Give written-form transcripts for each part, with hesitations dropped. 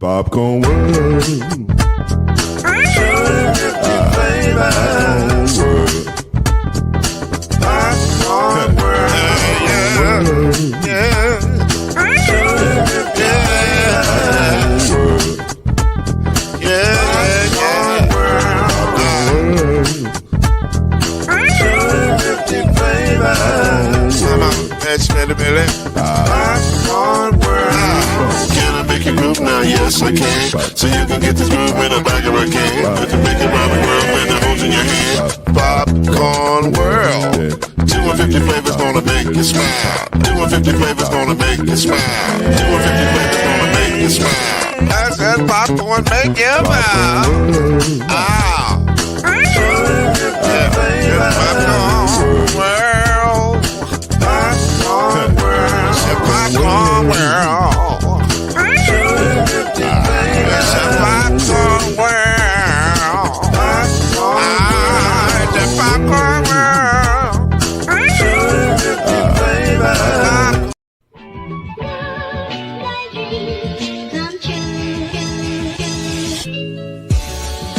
Popcorn World. Popcorn World. Yeah. Can I make you groove now? Yes, I can. So you can get this groove in the back of a can. Put the big and Robin world and the holes in your hand. Popcorn World. 250 flavors gonna make you smile. 250 flavors gonna make you smile. 250 flavors gonna make you smile. I said popcorn make you smile. Ah. Popcorn World. Popcorn World. Popcorn World. Popcorn World. The Popcorn World.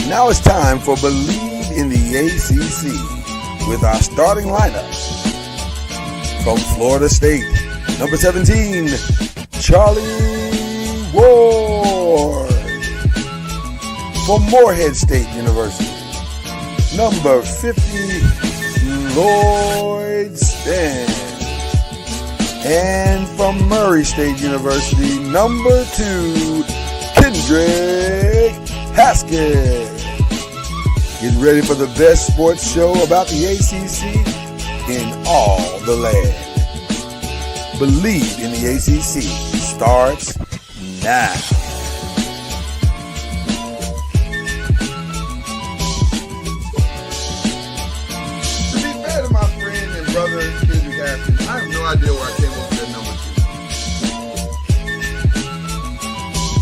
Now it's time for Believe in the ACC with our starting lineup. From Florida State, number 17, Charlie Ward. From Morehead State University, number 50, Lloyd Stan. And from Murray State University, number 2, Kendrick Haskett. Get ready for the best sports show about the ACC in all the land. Believe in the ACC starts now. To be fair to my friend and brother Kendrick Haskett, I have no idea where I came up with that number 2.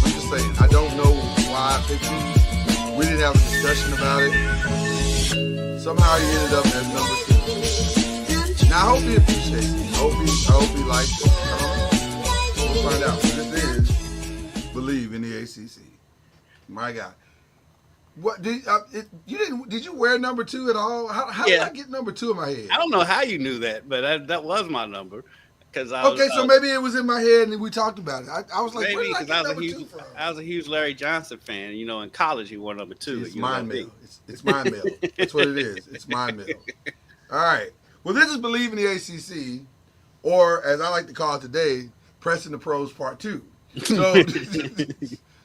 I'm just saying, I don't know why I picked it. We didn't have a discussion about it. Somehow he ended up as number 2. Now I hope he appreciates it. I hope he likes it. We'll find out. This is Believe in the ACC. My God. What did did you wear number 2 at all? How did I get number 2 in my head? I don't know how you knew that, but that was my number. So maybe it was in my head and we talked about it. I was like, maybe, where did I get number 2 from? I was a huge Larry Johnson fan. You know, in college he wore number 2. It's mind mail. It's mind mail. That's what it is. It's mind mail. All right. Well, this is Believe in the ACC, or as I like to call it today, Pressing the Pros Part 2. So,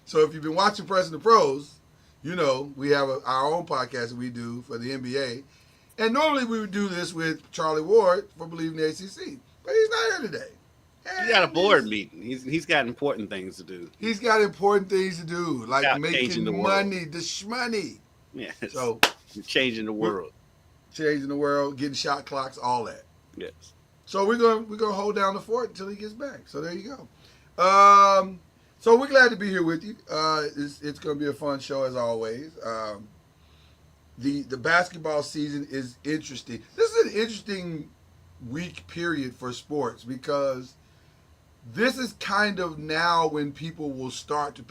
so if you've been watching Pressing the Pros, you know we have our own podcast that we do for the NBA. And normally we would do this with Charlie Ward for Believe in the ACC. But he's not here today. He got a board meeting. He's got important things to do. He's got important things to do, like making money, the shmoney. Yeah. So changing the world. Changing the world, getting shot clocks, all that. Yes. So we're gonna hold down the fort until he gets back. So there you go. So we're glad to be here with you. It's gonna be a fun show as always. The basketball season is interesting. This is an interesting week period for sports because this is kind of now when people will start to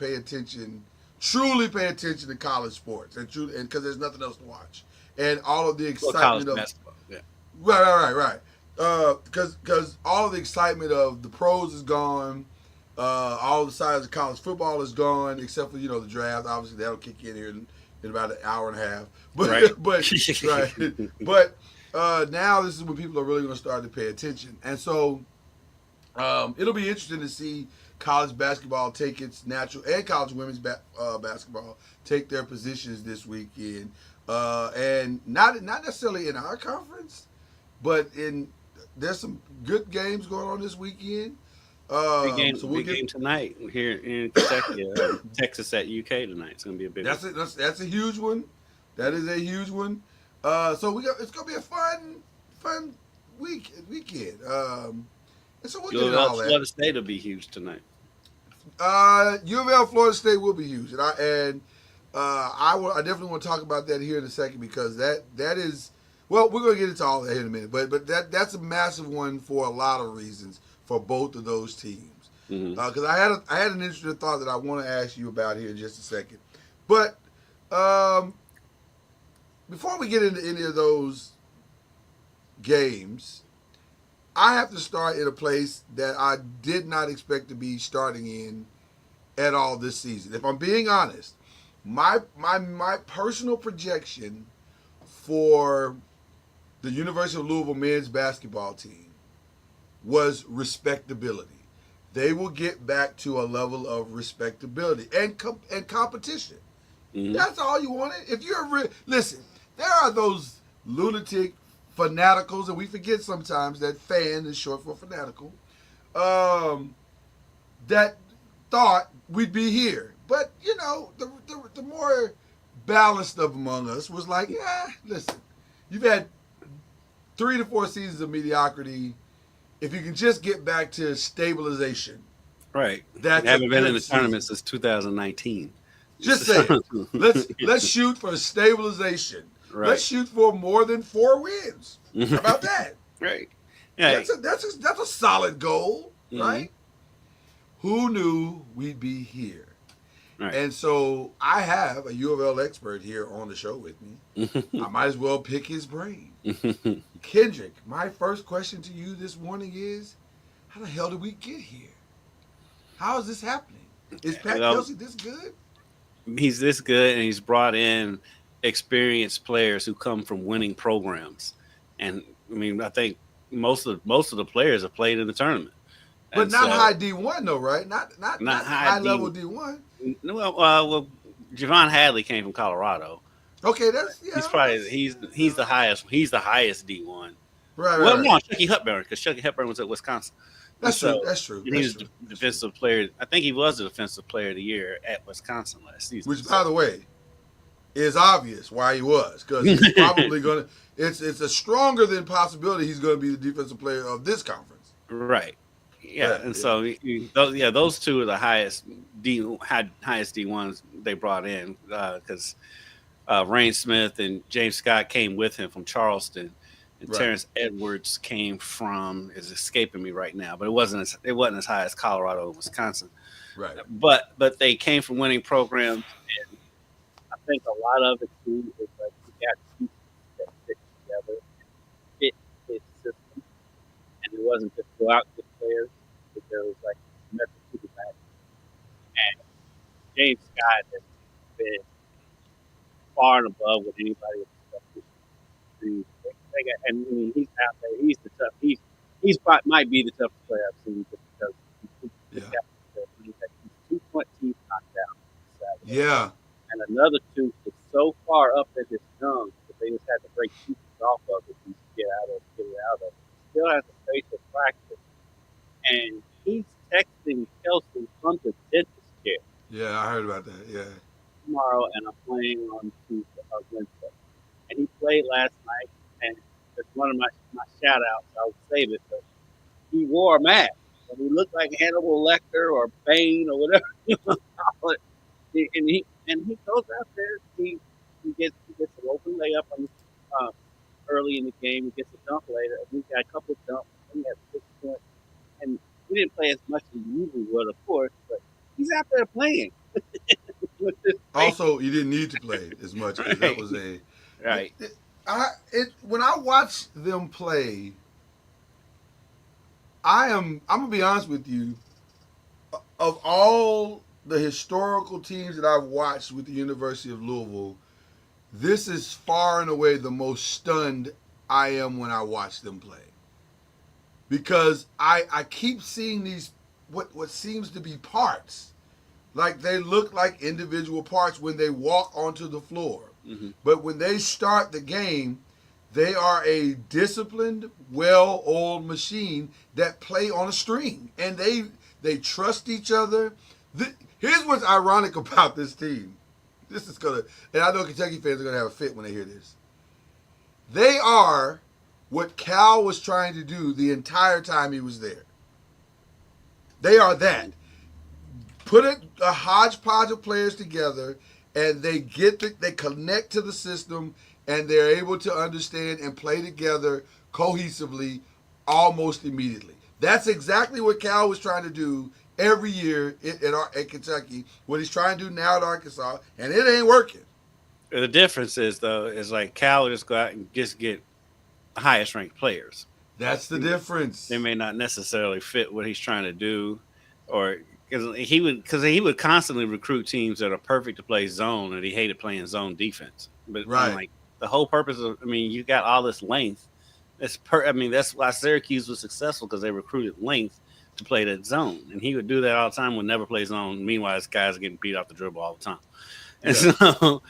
truly pay attention to college sports, and because there's nothing else to watch, and all of the excitement of basketball. Yeah. Right. Because all of the excitement of the pros is gone. All the sides of college football is gone, except for the draft. Obviously, that'll kick in here in about an hour and a half. But right. but now this is when people are really going to start to pay attention, and so it'll be interesting to see college basketball take its natural, and college women's basketball take their positions this weekend, and not necessarily in our conference, but there's some good games going on this weekend. Big game tonight here in Kentucky. Texas at UK tonight. It's going to be a big one. That's a huge one. That is a huge one. So it's going to be a fun weekend. And so we'll get into all that. Florida State will be huge tonight. U of L Florida State will be huge, and I definitely want to talk about that here in a second because that is, well, we're going to get into all that in a minute, but that's a massive one for a lot of reasons for both of those teams. because I had an interesting thought that I want to ask you about here in just a second. But before we get into any of those games, I have to start in a place that I did not expect to be starting in at all this season. If I'm being honest, my personal projection for the University of Louisville men's basketball team was respectability. They will get back to a level of respectability and competition. That's all you wanted. If you're listen, there are those lunatic fanaticals, and we forget sometimes that fan is short for fanatical. That thought we'd be here, but you know, the more balanced of among us was like, yeah, listen, you've had 3 to 4 seasons of mediocrity. If you can just get back to stabilization, right? That's haven't been in the tournament since 2019. Just say it. Let's shoot for stabilization. Right. Let's shoot for more than 4 wins. How about that? Right. Yeah. That's a solid goal, right? Who knew we'd be here? Right. And so I have a U of L expert here on the show with me. I might as well pick his brain. Kendrick, my first question to you this morning is, how the hell did we get here? How is this happening? Is Pat Kelsey this good? He's this good, and he's brought in experienced players who come from winning programs. And I mean, I think most of the players have played in the tournament. But not high D1 though, right? Not high level D1. Well, Javon Hadley came from Colorado. Okay, he's the highest. He's the highest D1. Right. Well, no, Chucky Hepburn, because Chucky Hepburn was at Wisconsin. That's true. And he was the defensive player. I think he was the defensive player of the year at Wisconsin last season. Which, by the way, is obvious why he was, because he's probably going to. It's a stronger than possibility he's going to be the defensive player of this conference. Right. Yeah, and so those two are the highest D1s they brought in because Rain Smith and James Scott came with him from Charleston, and Terrence Edwards came from is escaping me right now, but it wasn't as high as Colorado and Wisconsin. Right. But they came from winning programs, and I think a lot of it too is like you got people that fit together, fit his system, and it wasn't just go out and get players. But there was like method to the back. And James Scott has been far and above what anybody expected. And I mean, he's out there. He's the tough. He's might be the toughest player I've seen just because he's 2 teeth knocked out. Yeah. And another tooth was so far up in his gums that they just had to break teeth off of it to get it out of it. He still has a facial fracture. And he's texting Kelsey from the dentist chair. Yeah, I heard about that. Yeah. Tomorrow, and I'm playing on Tuesday or Wednesday. And he played last night, and it's one of my shout outs. I'll save it, but he wore a mask. And he looked like Hannibal Lecter or Bane or whatever you want to call it. And he goes out there. He gets an open layup on early in the game. He gets a dunk later. And he got a couple of dunks. And he had 6 points. And we didn't play as much as we usually would, of course, but he's out there playing. Also, you didn't need to play as much because that was right. When I watch them play, I'm gonna be honest with you. Of all the historical teams that I've watched with the University of Louisville, this is far and away the most stunned I am when I watch them play. Because I keep seeing these what seems to be parts. Like they look like individual parts when they walk onto the floor. Mm-hmm. But when they start the game, they are a disciplined, well-oiled machine that play on a string. And they trust each other. Here's what's ironic about this team. This is going to, and I know Kentucky fans are going to have a fit when they hear this. They are what Cal was trying to do the entire time he was there. They are that. Put a hodgepodge of players together, and they connect to the system, and they're able to understand and play together cohesively almost immediately. That's exactly what Cal was trying to do, every year at Kentucky, what he's trying to do now at Arkansas, and it ain't working. The difference is, though, is like Cal just go out and just get the highest ranked players. That's the difference. They may not necessarily fit what he's trying to do, or because he would constantly recruit teams that are perfect to play zone, and he hated playing zone defense. But right. like the whole purpose of, you got all this length. That's why Syracuse was successful, because they recruited length to play that zone, and he would do that all the time. Would never play zone. Meanwhile, this guy's getting beat off the dribble all the time, and so.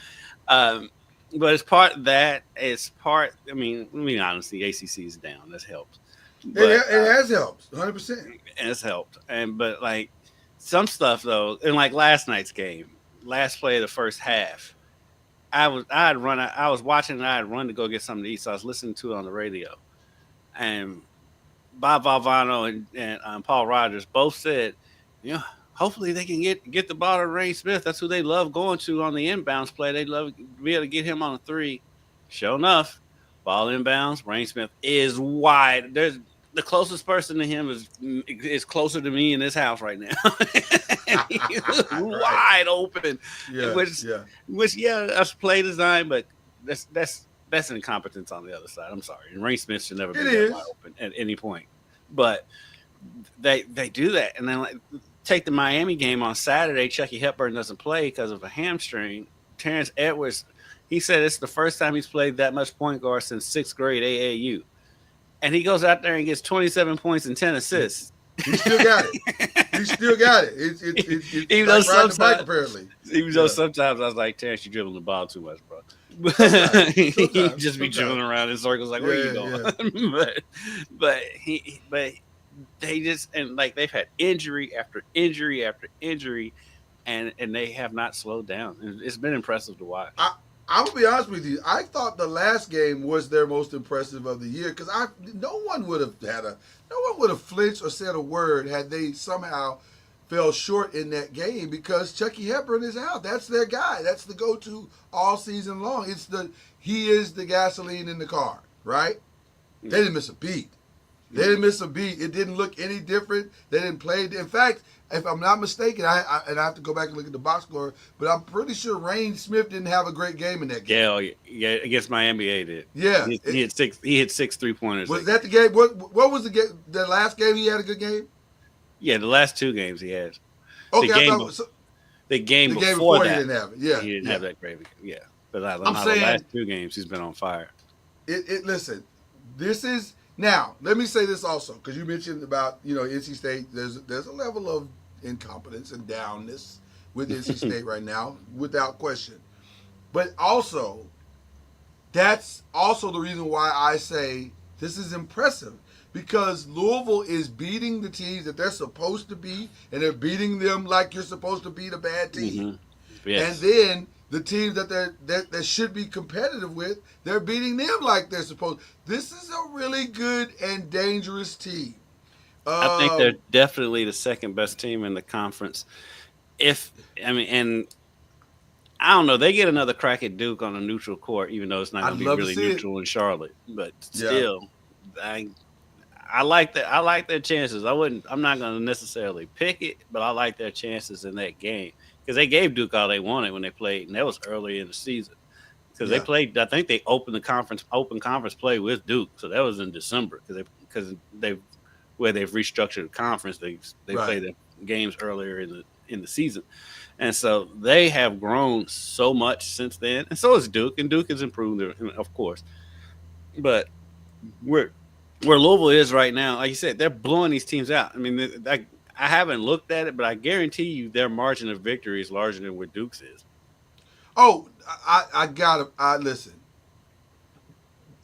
But it's part of that. It's part. I mean, honestly, the ACC is down. That's helped. But, it has helped, 100%. It's helped, but like some stuff though, in like last night's game, last play of the first half, I was watching and I had run to go get something to eat, so I was listening to it on the radio, and Bob Valvano and Paul Rogers both said, hopefully they can get the ball to Rain Smith. That's who they love going to on the inbounds play. They love to be able to get him on a three. Sure enough, ball inbounds. Rain Smith is wide. There's the closest person to him is closer to me in this house right now. Wide open. Yeah, which that's play design, but that's incompetence on the other side. I'm sorry. And Rain Smith should never be that wide open at any point. But they do that, and then take the Miami game on Saturday. Chucky Hepburn doesn't play because of a hamstring. Terrence Edwards, he said it's the first time he's played that much point guard since 6th grade AAU. And he goes out there and gets 27 points and 10 assists. He still got it. It's even though sometimes, apparently. Even though sometimes I was like, Terrence, you dribbling the ball too much, bro. He just be dribbling around in circles like, where you going? but they just, and like they've had injury after injury after injury, and they have not slowed down. It's been impressive to watch. I'm gonna be honest with you. I thought the last game was their most impressive of the year, because no one would have flinched or said a word had they somehow fell short in that game, because Chucky Hepburn is out. That's their guy. That's the go-to all season long. He is the gasoline in the car, right? They didn't miss a beat. They didn't miss a beat. It didn't look any different. They didn't play. In fact, if I'm not mistaken, I have to go back and look at the box score, but I'm pretty sure Rain Smith didn't have a great game in that game. Yeah, against Miami, he did. Yeah, he hit 6 3-pointers. Was that the game? What was the game? The last game he had a good game. Yeah, the last 2 games he had. Okay, the game before that, he didn't have it. Yeah, he didn't have that great. Yeah, but I'm saying, the last 2 games he's been on fire. Listen, this is. Now, let me say this also, because you mentioned about, NC State. There's a level of incompetence and downness with NC State right now, without question. But also, that's also the reason why I say this is impressive, because Louisville is beating the teams that they're supposed to beat, and they're beating them like you're supposed to beat a bad team. Mm-hmm. Yes. And then the teams that should be competitive with, they're beating them like they're supposed. This is a really good and dangerous team. I think they're definitely the second best team in the conference. And I don't know, they get another crack at Duke on a neutral court, even though it's not going to be really neutral in Charlotte. But still, I like that. I like their chances. I'm not going to necessarily pick it, but I like their chances in that game, because they gave Duke all they wanted when they played, and that was early in the season. Because they played, I think they opened the open conference play with Duke, so that was in December, because they've restructured the conference. They played the games earlier in the season, and so they have grown so much since then, and so has Duke, and Duke has improved, of course. But where Louisville is right now, like you said, they're blowing these teams out. I mean, I haven't looked at it, but I guarantee you their margin of victory is larger than what Duke's is. Oh, I gotta listen.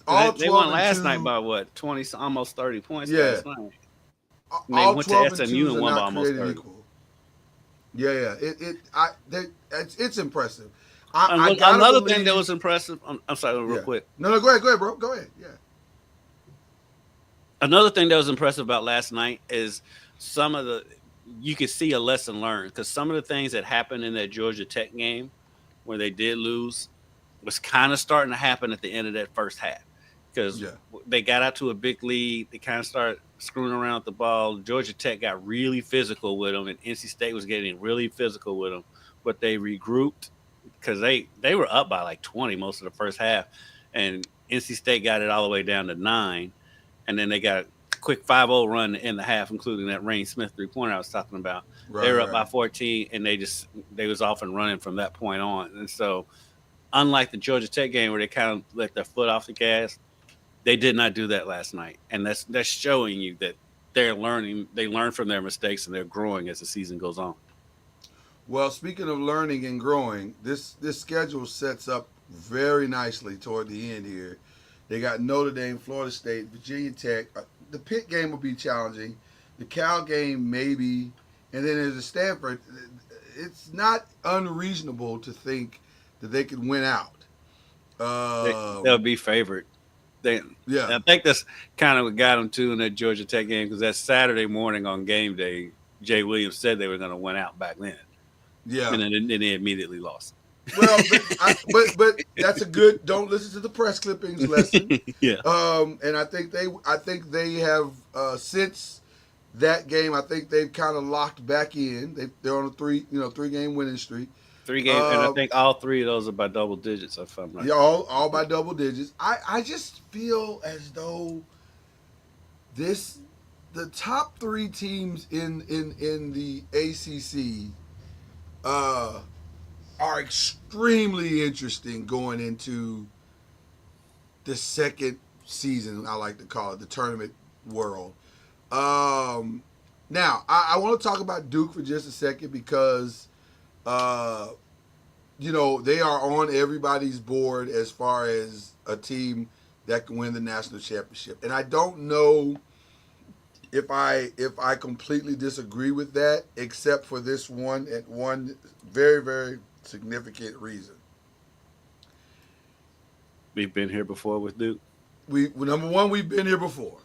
They won last night by what, 20, almost 30 points last night. And all they went 12 to and SMU 2s and are won by not almost created 30. equal. It's impressive. Another thing that was impressive. I'm sorry, real quick. No, go ahead, bro. Go ahead. Yeah. Another thing that was impressive about last night is you could see a lesson learned, because some of the things that happened in that Georgia Tech game where they did lose was kind of starting to happen at the end of that first half, because Yeah. they got out to a big lead. They kind of started screwing around with the ball. Georgia Tech got really physical with them, and NC State was getting really physical with them. But they regrouped because they were up by like 20 most of the first half, and NC State got it all the way down to 9, and then they got a quick 5-0 run in the half, including that Rain Smith 3-pointer I was talking about. They Right. were up by Right. 14, and they was off and running from that point on. And so, unlike the Georgia Tech game where they kind of let their foot off the gas, they did not do that last night, and that's showing you that they're learning. They learn from their mistakes, and they're growing as the season goes on. Well, speaking of learning and growing, this schedule sets up very nicely toward the end here. They got Notre Dame, Florida State, Virginia Tech. The Pitt game will be challenging. The Cal game maybe, and then there's a Stanford. It's not unreasonable to think that they could win out. They'll be favored. Yeah. I think that's kind of what got them too in that Georgia Tech game because that Saturday morning on game day, Jay Williams said they were going to win out back then. Yeah. And then they immediately lost. Well, but that's a good. Don't listen to the press clippings lesson. Yeah. And I think they have since that game. I think they've kind of locked back in. They're on a 3-game winning streak. 3 games, and I think all 3 of those are by double digits. If I'm right. Yeah, all by double digits. I just feel as though the top 3 teams in the ACC are extremely interesting going into the second season, I like to call it, the tournament world. Now, I want to talk about Duke for just a second because, they are on everybody's board as far as a team that can win the national championship. And I don't know if I completely disagree with that, except for this one very, very significant reason. We've been here before with Duke. Number one, we've been here before,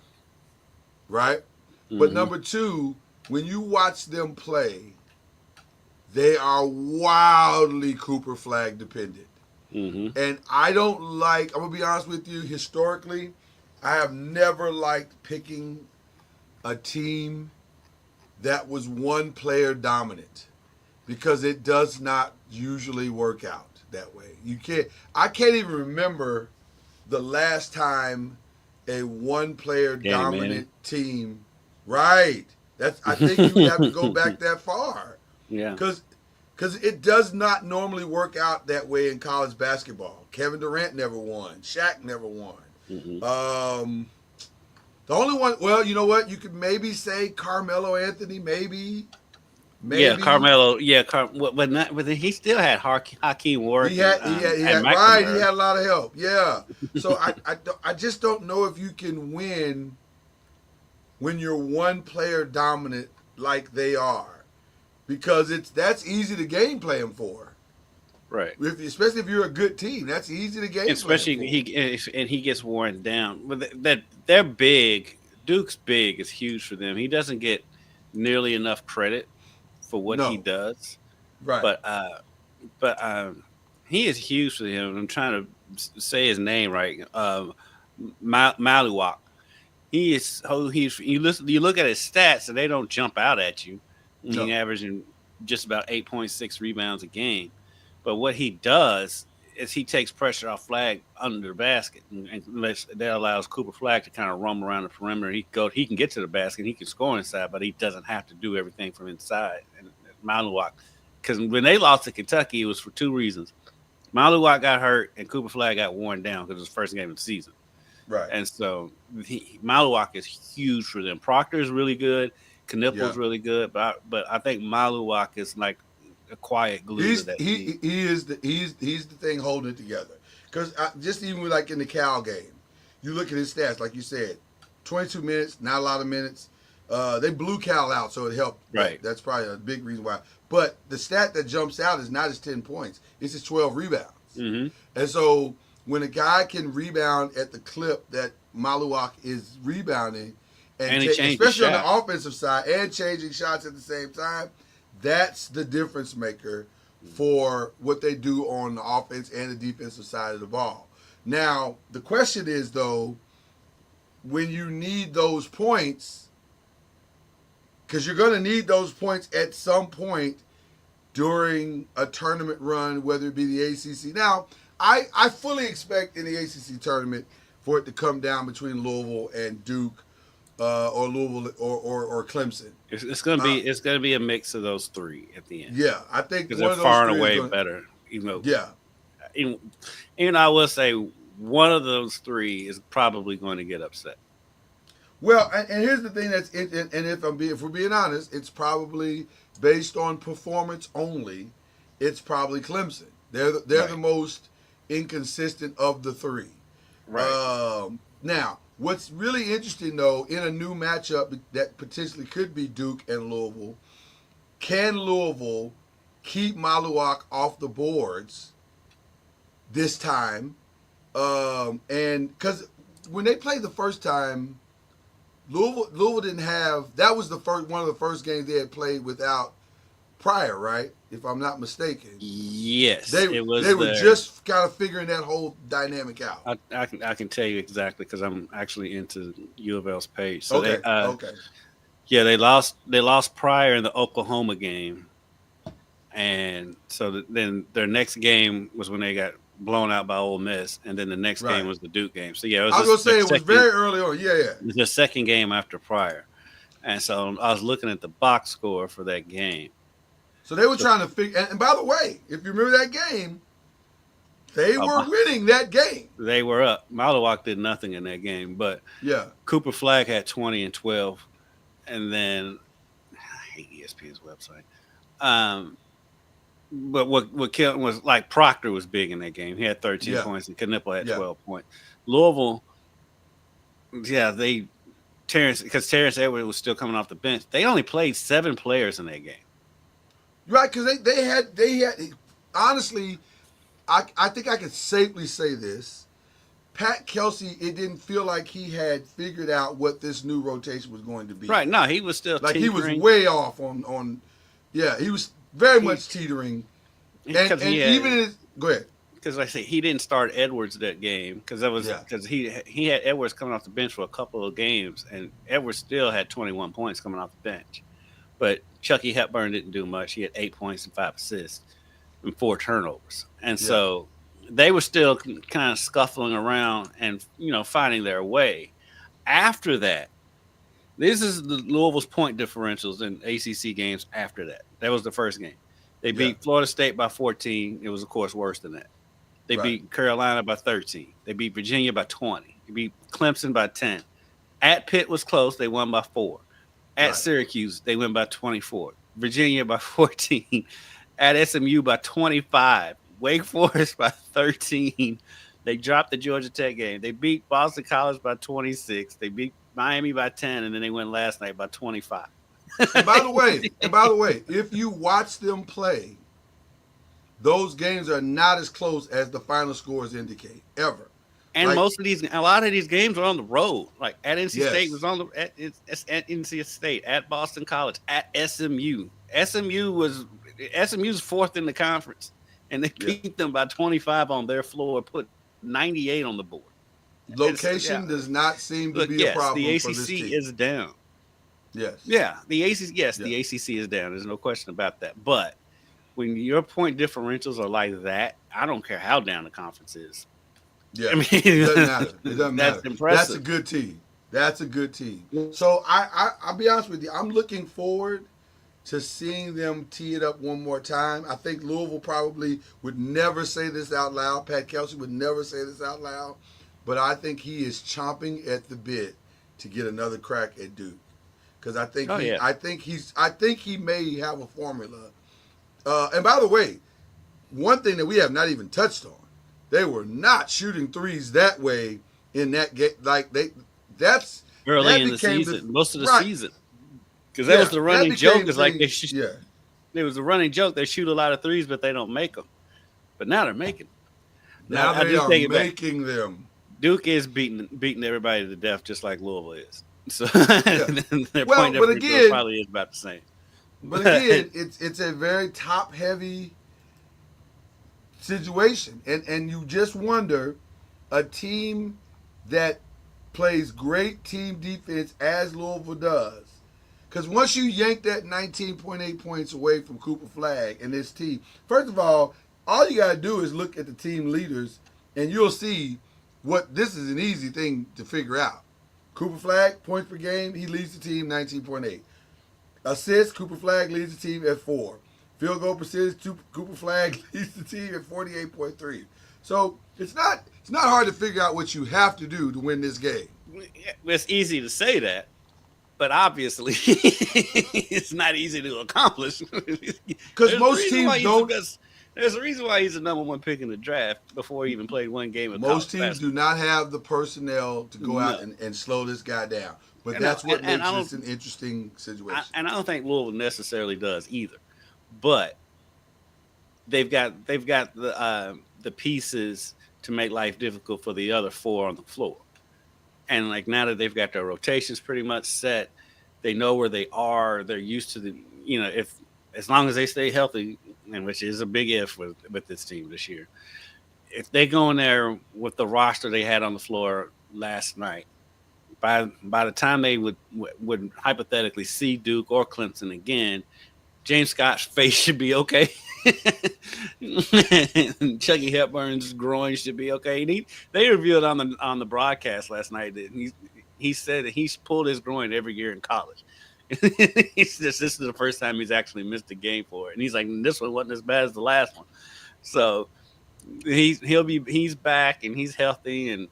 right? Mm-hmm. But number 2, when you watch them play, they are wildly Cooper Flag dependent. Mm-hmm. And I'm going to be honest with you, historically, I have never liked picking a team that was one player dominant because it does not usually work out that way. I can't even remember the last time a one player dominant team. Right. I think you would have to go back that far. Yeah. Because it does not normally work out that way in college basketball. Kevin Durant never won. Shaq never won. Mm-hmm. The only one, well, you know what? You could maybe say Carmelo Anthony, maybe. Yeah, Carmelo. Yeah, but he still had Hakeem Warwick. He had a lot of help. Yeah. So I just don't know if you can win when you're one player dominant like they are, because that's easy to game plan for. Right. Especially if you're a good team, that's easy to game. Especially he gets worn down. But they're big. Duke's big is huge for them. He doesn't get nearly enough credit for what he does. Right. But he is huge for him. I'm trying to say his name right. Maluwak. You look at his stats and they don't jump out at you. He's averaging just about 8.6 rebounds a game. But what he does is he takes pressure off Flag under the basket, and that allows Cooper Flag to kind of roam around the perimeter. He can get to the basket, he can score inside, but he doesn't have to do everything from inside. And Maluwak, because when they lost to Kentucky, it was for 2 reasons. Maluwak got hurt, and Cooper Flag got worn down because it was the first game of the season. Right. And so Maluwak is huge for them. Proctor is really good. Knippel's really good, but I think Maluwak is like a quiet glue to that team. He's the thing holding it together. Because just even like in the Cal game, you look at his stats, like you said, 22 minutes, not a lot of minutes. They blew Cal out, so it helped. Right. That's probably a big reason why. But the stat that jumps out is not his 10 points. It's his 12 rebounds. Mm-hmm. And so when a guy can rebound at the clip that Maluwak is rebounding, and especially on the offensive side, and changing shots at the same time, that's the difference maker for what they do on the offense and the defensive side of the ball. Now the question is though, when you need those points, because you're going to need those points at some point during a tournament run, whether it be the ACC. Now, I fully expect in the ACC tournament for it to come down between Louisville and Duke, or Louisville or Clemson. It's gonna be a mix of those three at the end. Yeah, I think Because one they're of those far and three away is gonna, better. Even though, yeah. even I will say one of those three is probably going to get upset. Well, and here's the thing and if we're being honest, it's probably based on performance only. It's probably Clemson. They're Right. the most inconsistent of the three. Right. Now, what's really interesting though, in a new matchup that potentially could be Duke and Louisville, can Louisville keep Maluak off the boards this time? And because when they played the first time, Louisville didn't have. That was one of the first games they had played without Pryor, right? If I'm not mistaken. Yes, They were just kind of figuring that whole dynamic out. I can tell you exactly because I'm actually into U of L's page. So Okay. okay. Yeah, they lost Pryor in the Oklahoma game, and so then their next game was when they got blown out by Ole Miss, and then the next Right. game was the Duke game. So yeah, I was gonna say it was very early on. Yeah. It was the second game after Pryor, and so I was looking at the box score for that game. So they were trying to figure. And by the way, if you remember that game, they were winning that game. They were up. Maluak did nothing in that game, but Yeah. Cooper Flagg had 20 and 12, and then I hate ESPN's website. But what killed was like Proctor was big in that game. He had 13 points, and Knipple had 12 points. Louisville, Terrence Edwards was still coming off the bench. They only played 7 players in that game. Right, because they had honestly, I think I could safely say this. Pat Kelsey, it didn't feel like he had figured out what this new rotation was going to be. Right, no, he was still like teetering. he was way off on he was very much teetering. And even go ahead. Because like I say, he didn't start Edwards that game because he had Edwards coming off the bench for a couple of games, and Edwards still had 21 points coming off the bench. But Chucky Hepburn didn't do much. He had 8 points and 5 assists and 4 turnovers. And so they were still kind of scuffling around and, finding their way. After that, this is the Louisville's point differentials in ACC games after that. That was the first game. They beat Florida State by 14. It was, of course, worse than that. They beat Carolina by 13. They beat Virginia by 20. They beat Clemson by 10. At Pitt was close. They won by 4. At Syracuse, they win by 24. Virginia by 14. At SMU by 25. Wake Forest by 13. They dropped the Georgia Tech game. They beat Boston College by 26. They beat Miami by 10, and then they went last night by 25. And by the way, if you watch them play, those games are not as close as the final scores indicate ever. And a lot of these games are on the road. Like at NC State was at NC State, at Boston College, at SMU. SMU's fourth in the conference, and they beat them by 25 on their floor, put 98 on the board. Location does not seem to be a problem. The ACC for this team. is down. Yes. Yeah, the ACC. Yes, the ACC is down. There's no question about that. But when your point differentials are like that, I don't care how down the conference is. Yeah, I mean, it doesn't matter. It doesn't matter. That's impressive. That's a good team. That's a good team. So I'll be honest with you. I'm looking forward to seeing them tee it up one more time. I think Louisville probably would never say this out loud. Pat Kelsey would never say this out loud. But I think he is chomping at the bit to get another crack at Duke. Because I think I think he may have a formula. And by the way, one thing that we have not even touched on, they were not shooting threes that way in that game. Like that's early in the season, most of the season. Because that was the running joke. Is like there was a running joke. They shoot a lot of threes, but they don't make them. But now they're making them. Now they are making them. Duke is beating everybody to death, just like Louisville is. So their point differential probably is about the same. But again, it's a very top heavy situation, and you just wonder. a team that plays great team defense as Louisville does. Because once you yank that 19.8 points away from Cooper Flagg and this team, first of all you got to do is look at the team leaders and you'll see what this is an easy thing to figure out. Cooper Flagg, points per game, he leads the team 19.8. Assists, Cooper Flagg leads the team at 4. Field goal percentage, Cooper Flagg leads the team at 48.3. So it's not hard to figure out what you have to do to win this game. It's easy to say that, but obviously it's not easy to accomplish. Because most teams don't. There's a reason why he's the number 1 pick in the draft before he even played one game. Most teams do not have the personnel to go out and slow this guy down. But that's what makes this an interesting situation. And I don't think Louisville necessarily does either. But they've got the pieces to make life difficult for the other 4 on the floor. And like now that they've got their rotations pretty much set, they know where they are. They're used to the, if as long as they stay healthy, and which is a big if with this team this year. If they go in there with the roster they had on the floor last night, by the time they would hypothetically see Duke or Clemson again, James Scott's face should be okay. Chucky Hepburn's groin should be okay. And they revealed on the broadcast last night that he said that he's pulled his groin every year in college. This is the first time he's actually missed a game for it, and he's like, this one wasn't as bad as the last one. So he's back and he's healthy. And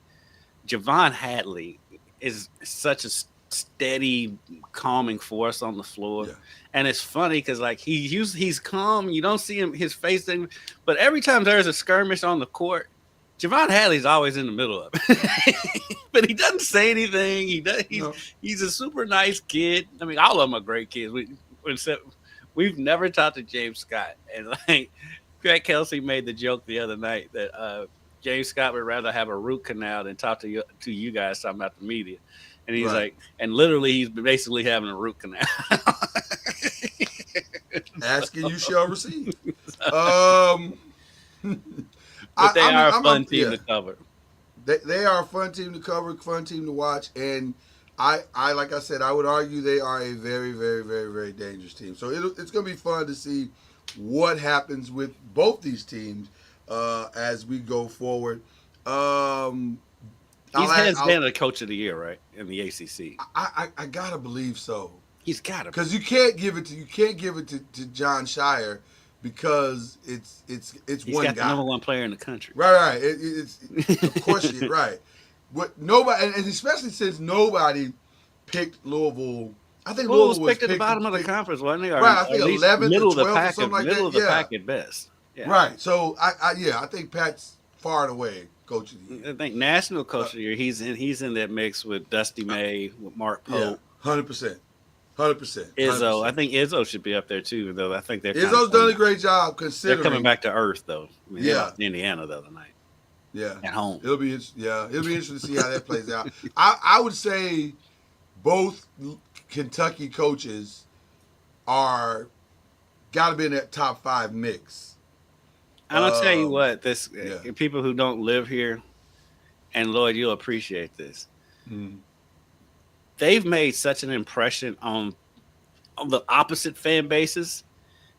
Javon Hadley is such a steady, calming force on the floor. Yeah. And it's funny because like he's calm. You don't see his face thing, but every time there's a skirmish on the court, Javon Hadley's always in the middle of it. But he doesn't say anything. He's a super nice kid. I mean, all of them are great kids. We've never talked to James Scott. And like Greg Kelsey made the joke the other night that James Scott would rather have a root canal than talk to you guys talking about the media. And he's like, and literally he's basically having a root canal. Asking you shall receive. But they are a fun team to cover. They are a fun team to cover, fun team to watch, and I like I said, I would argue they are a very, very, very, very dangerous team. So it's going to be fun to see what happens with both these teams as we go forward. He's hands down the coach of the year, right, in the ACC. I gotta believe so. He's got to, because you can't give it to John Shire. Because it's he's one got guy, the number 1 player in the country. Right. It's of course you're right. What nobody, and especially since nobody picked Louisville. I think Louisville was picked at the bottom of the conference, wasn't they? Right, I think 11th, middle of the 12th, pack, or something like middle that. of the pack at best. Yeah. Right. So I think Pat's far and away coach of the year. I think national coach of the year. He's in that mix with Dusty May, with Mark Pope. 100%. Izzo, I think Izzo should be up there too. Though I think Izzo's done a great job considering. They're coming back to earth, though. I mean, Indiana the other night. Yeah, at home. It'll be interesting to see how that plays out. I would say both Kentucky coaches are got to be in that top 5 mix. And I'll tell you what, people who don't live here, and Lloyd, you'll appreciate this. Mm. They've made such an impression on the opposite fan bases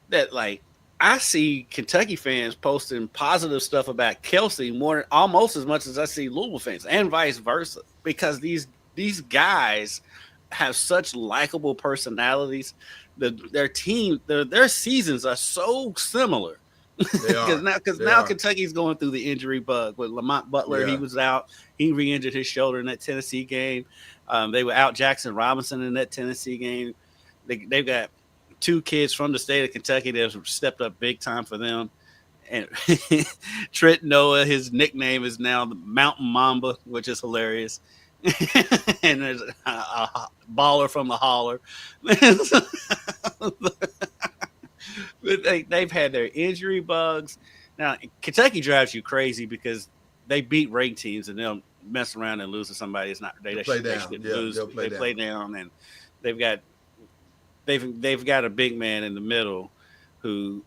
that, like, I see Kentucky fans posting positive stuff about Kelsey almost as much as I see Louisville fans, and vice versa, because these guys have such likable personalities. Their team, their seasons are so similar. Because now Kentucky's going through the injury bug with Lamont Butler. He was out. He re-injured his shoulder in that Tennessee game. They were out Jackson Robinson in that Tennessee game. They've got 2 kids from the state of Kentucky that have stepped up big time for them. And Trent Noah, his nickname is now the Mountain Mamba, which is hilarious. And there's a baller from the holler. But they've had their injury bugs. Now, Kentucky drives you crazy because they beat ranked teams and they'll mess around and lose to somebody that's not they should lose. They play down, and they've got a big man in the middle who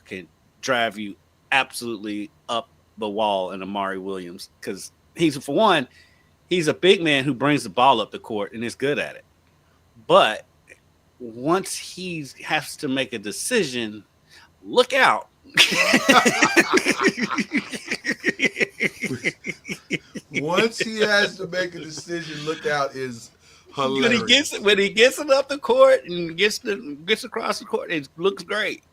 can drive you absolutely up the wall in Amari Williams, because for one, he's a big man who brings the ball up the court and is good at it. But once he has to make a decision, look out. Once he has to make a decision, look out is hilarious. When he gets it up the court and gets across the court, it looks great.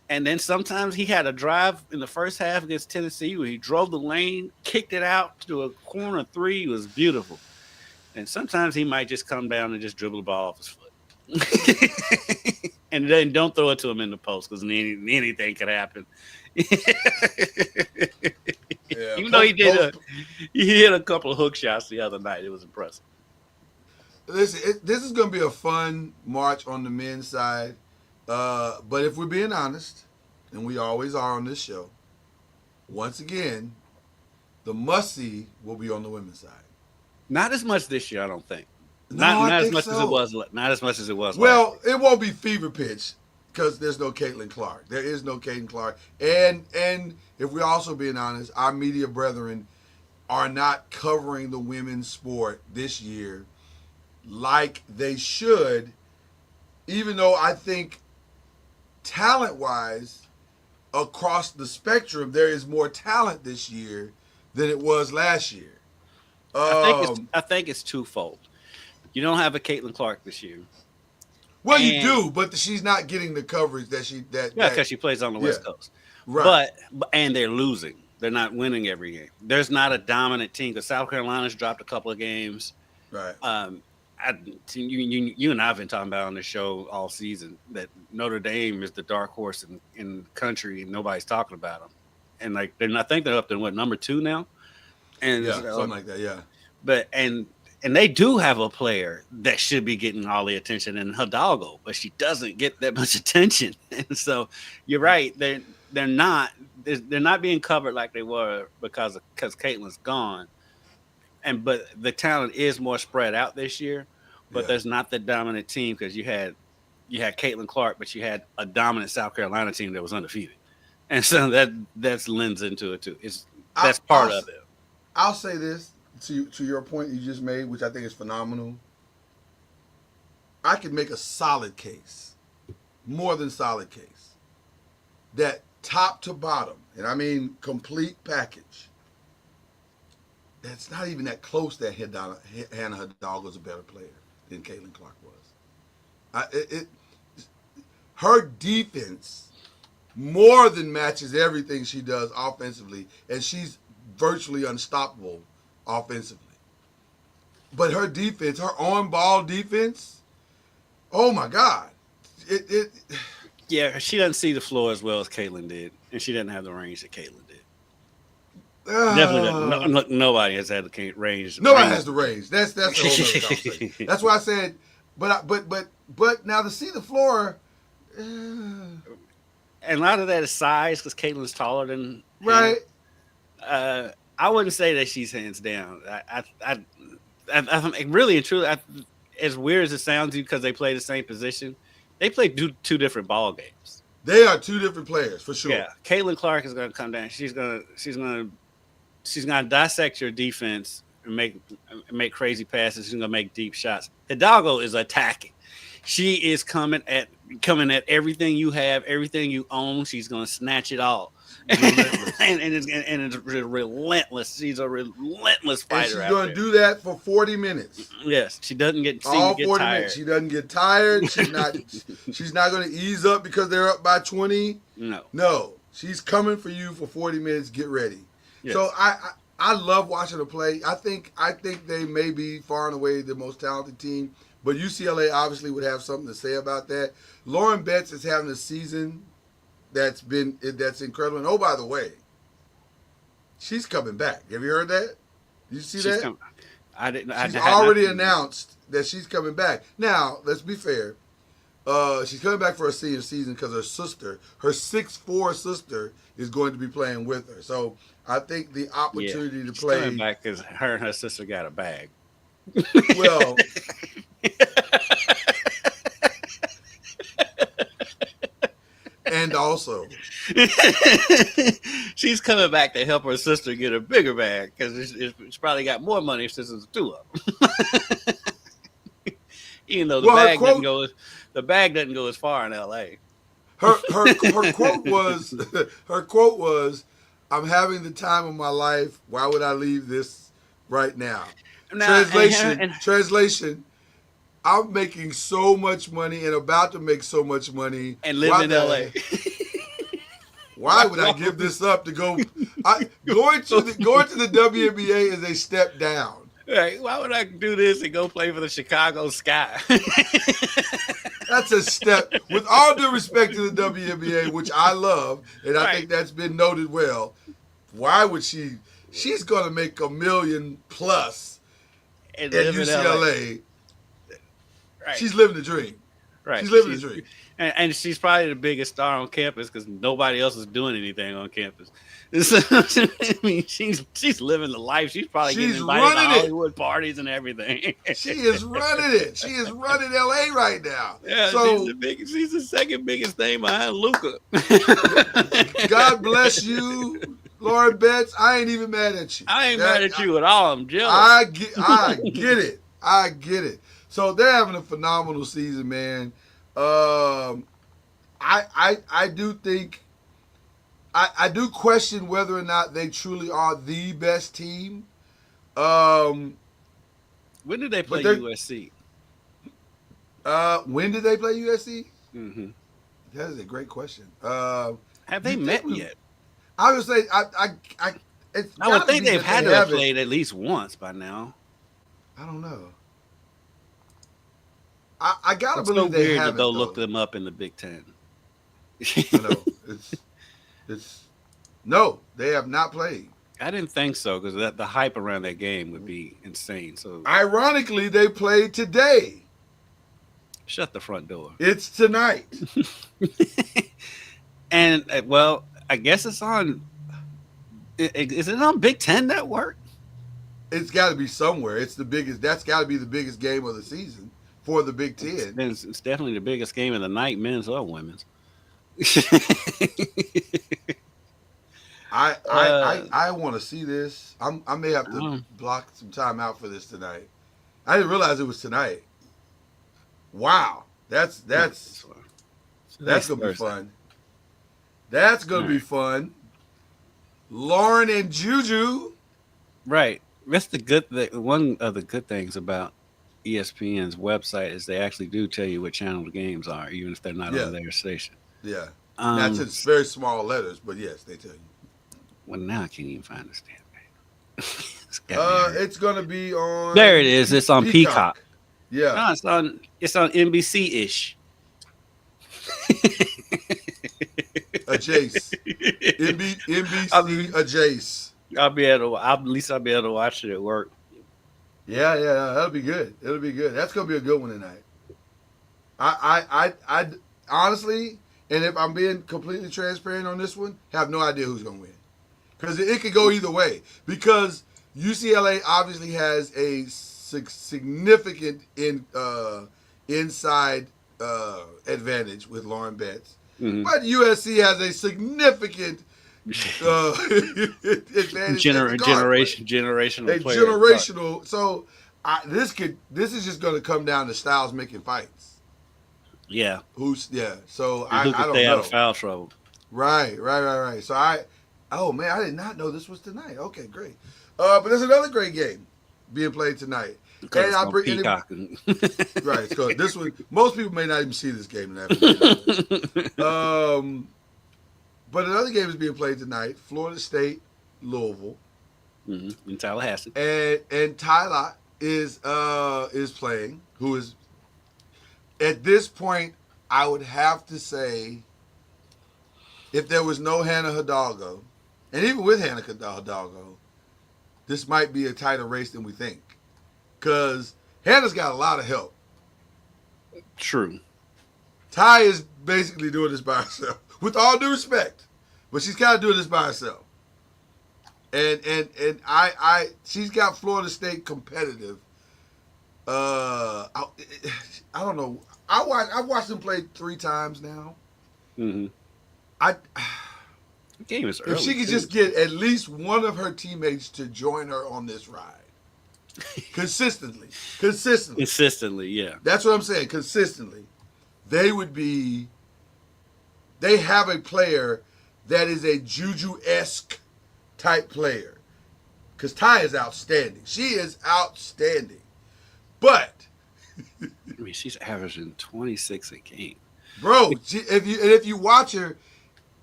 And then sometimes he had a drive in the first half against Tennessee where he drove the lane, kicked it out to a corner three. It was beautiful. And sometimes he might just come down and just dribble the ball off his foot. And then don't throw it to him in the post because anything could happen. Yeah, Even though he hit a couple of hook shots the other night. It was impressive. Listen, this is going to be a fun March on the men's side. But if we're being honest, and we always are on this show, once again, the must-see will be on the women's side. Not as much this year, I don't think. No, Not I as think much so. as it was. Not as much as it was. Well, it won't be fever pitch because there's no Caitlin Clark. There is no Caitlin Clark. And if we're also being honest, our media brethren are not covering the women's sport this year like they should, even though I think talent-wise, across the spectrum, there is more talent this year than it was last year. I think it's twofold. You don't have a Caitlin Clark this year. Well, you do, but she's not getting the coverage that because she plays on the West Coast. Right. But they're losing. They're not winning every game. There's not a dominant team because South Carolina's dropped a couple of games. Right. You and I have been talking about on the show all season that Notre Dame is the dark horse in the country and nobody's talking about them. And I think they're up to number 2 now. And something like that. Yeah. But and they do have a player that should be getting all the attention in Hidalgo, but she doesn't get that much attention. And so you're right. They're not being covered like they were because Caitlin's gone. But the talent is more spread out this year, but there's not the dominant team because you had Caitlin Clark, but you had a dominant South Carolina team that was undefeated. And so that lends into it too. That's part of it. I'll say this to your point you just made, which I think is phenomenal. I could make a solid case, more than solid case, that top to bottom, and I mean complete package, that's not even that close that Hannah Hidalgo is a better player than Caitlin Clark was. Her defense more than matches everything she does offensively, and she's virtually unstoppable offensively. But her defense, her on-ball defense, oh my God. Yeah, she doesn't see the floor as well as Caitlin did, and she doesn't have the range that Caitlin did. Definitely doesn't. Nobody has had the range. Nobody has the range. That's the whole other conversation. That's why I said, but now to see the floor. And a lot of that is size because Caitlin's taller than right. Hannah. I wouldn't say that she's hands down. I really and truly, as weird as it sounds to you because they play the same position, they play two different ball games. They are two different players for sure. Yeah, Caitlin Clark is going to come down. She's going to dissect your defense and make crazy passes. She's going to make deep shots. Hidalgo is attacking. She is coming at everything you have, everything you own. She's going to snatch it all. and it's relentless. She's a relentless fighter. And she's going to do that for 40 minutes. Yes, she doesn't get all 40 tired. Minutes. She doesn't get tired. She's not going to ease up because they're up by 20. No. She's coming for you for 40 minutes. Get ready. Yes. So I love watching her play. I think they may be far and away the most talented team. But UCLA obviously would have something to say about that. Lauren Betts is having a season that's incredible. And oh, by the way, she's coming back. Have you heard that? Did you see that? I didn't. She's already announced that she's coming back. Now, let's be fair. She's coming back for her senior season because her 6'4" sister, is going to be playing with her. So I think the opportunity to play. She's coming back because her and her sister got a bag. Well. and also. She's coming back to help her sister get a bigger bag because it's probably got more money since there's two of them. Even though the bag doesn't go as far in L.A. Her quote was, "I'm having the time of my life. Why would I leave this right now?" Now, Translation. I'm making so much money and about to make so much money and live in L.A. Why would I give this up to go? Going to the WNBA is a step down. Right? Why would I do this and go play for the Chicago Sky? That's a step. With all due respect to the WNBA, which I love, and I think that's been noted well. Why would she? She's going to make $1 million plus and at UCLA. Right. She's living the dream. Right. She's living the dream. And she's probably the biggest star on campus because nobody else is doing anything on campus. I mean, she's living the life. She's probably getting invited to Hollywood parties and everything. She is running it. She is running LA right now. Yeah, so she's the second biggest thing behind Luka. God bless you, Lauren Betts. I ain't even mad at you. I ain't mad at you at all. I'm jealous. I get it. I get it. So they're having a phenomenal season, man. I do think I do question whether or not they truly are the best team. When did they play USC? When did they play USC? Mm-hmm. That is a great question. Have they met yet? I would say I would think they've had to have played at least once by now. I don't know. I gotta it's believe so they weird haven't. To go look them up in the Big Ten. I know it's no, they have not played. I didn't think so because the hype around that game would be insane. So ironically, they played today. Shut the front door. It's tonight. And well, I guess it's on. Is it on Big Ten Network? It's got to be somewhere. It's the biggest. That's got to be the biggest game of the season for the Big Ten. It's definitely the biggest game of the night, men's or women's. I want to see this. I may have to block some time out for this tonight. I didn't realize it was tonight. Wow, that's gonna be fun. That's gonna be fun. Lauren and Juju. Right. That's one of the good things about ESPN's website is they actually do tell you what channel the games are, even if they're not on their station. Yeah. That's in very small letters, but yes, they tell you. Well, now I can't even find this damn thing. It's gonna be on. There it is. It's on Peacock. Yeah. No, it's on NBC-ish. Jace. NBC Jace. At least I'll be able to watch it at work. Yeah, that'll be good. It'll be good. That's gonna be a good one tonight. I honestly, and if I'm being completely transparent on this one, have no idea who's gonna win, because it could go either way. Because UCLA obviously has a significant inside advantage with Lauren Betts, but USC has a significant advantage. Generational. So this is just going to come down to Styles making fights. Yeah. So I don't stay know. Out of foul trouble. Right. So I did not know this was tonight. Okay, great. But there's another great game being played tonight. And I'll bring Peacock. Right. So this one, most people may not even see this game. But another game is being played tonight. Florida State, Louisville, in Tallahassee, and Tyler is playing. Who is at this point? I would have to say, if there was no Hannah Hidalgo, and even with Hannah Hidalgo, this might be a tighter race than we think. Because Hannah's got a lot of help. True. Ty is basically doing this by herself, with all due respect, but she's kind of doing this by herself. And she's got Florida State competitive. I don't know. I've watched them play 3 times now. I The game is if early. she could too. just get at least one of her teammates to join her on this ride consistently. Consistently, yeah. That's what I'm saying. Consistently, they would be. They have a player that is a Juju-esque type player. Because Ty is outstanding. She is outstanding. But, I mean, she's averaging 26 a game. bro, if you watch her,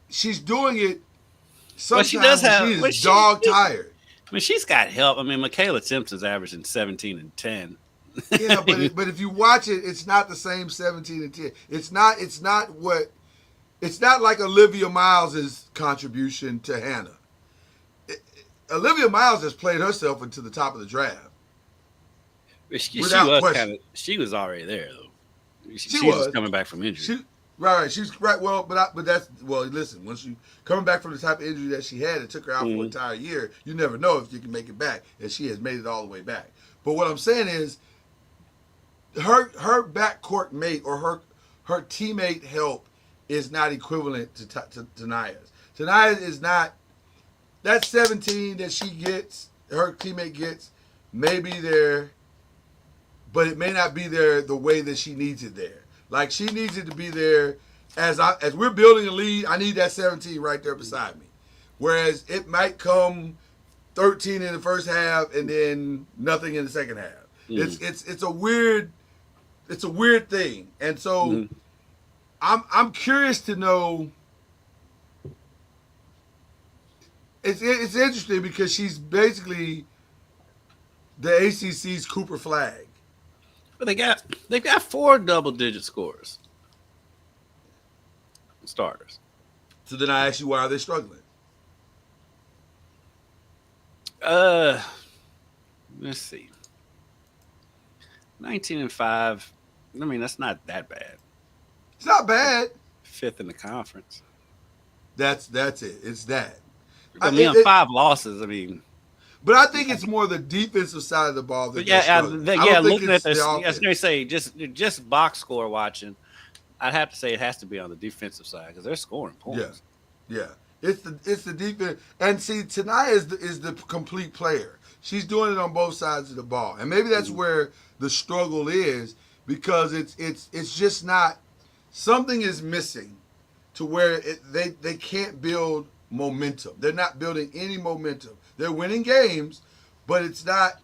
she's doing it Well, she does sometimes when she have. is Well, dog tired. I mean, she's got help. I mean, Michaela Simpson's averaging 17 and 10. Yeah, but if you watch it, it's not the same 17 and 10. It's not like Olivia Miles' contribution to Hannah. Olivia Miles has played herself into the top of the draft. She Without was question. she was already there though. She was. was coming back from injury. Right. She's right. Well, but that's listen. Once you coming back from the type of injury that she had, it took her out for an entire year. You never know if you can make it back, and she has made it all the way back. But what I'm saying is, her backcourt mate or her teammate help is not equivalent to Tanaya's. Tanaya's is not that 17 that she gets. Her teammate gets may be there, but it may not be there the way that she needs it there. Like she needs it to be there as we're building a lead. I need that 17 right there beside me. Whereas it might come 13 in the first half and then nothing in the second half. It's a weird thing. And so I'm curious to know. It's interesting because she's basically the ACC's Cooper Flag. But they've got 4 double-digit scores. Starters. So then I ask you, why are they struggling? Let's see. 19 and 5. I mean, that's not that bad. It's not bad. 5th in the conference. That's it. It's that. I mean, 5 losses. I mean, but I think it's more the defensive side of the ball. That looking at this, I was going to say just box score watching. I'd have to say it has to be on the defensive side because they're scoring points. Yeah. It's the defense, and see, Tanaya is the complete player. She's doing it on both sides of the ball, and maybe that's where the struggle is because it's just not, something is missing to where they can't build momentum. They're not building any momentum. They're winning games, but it's not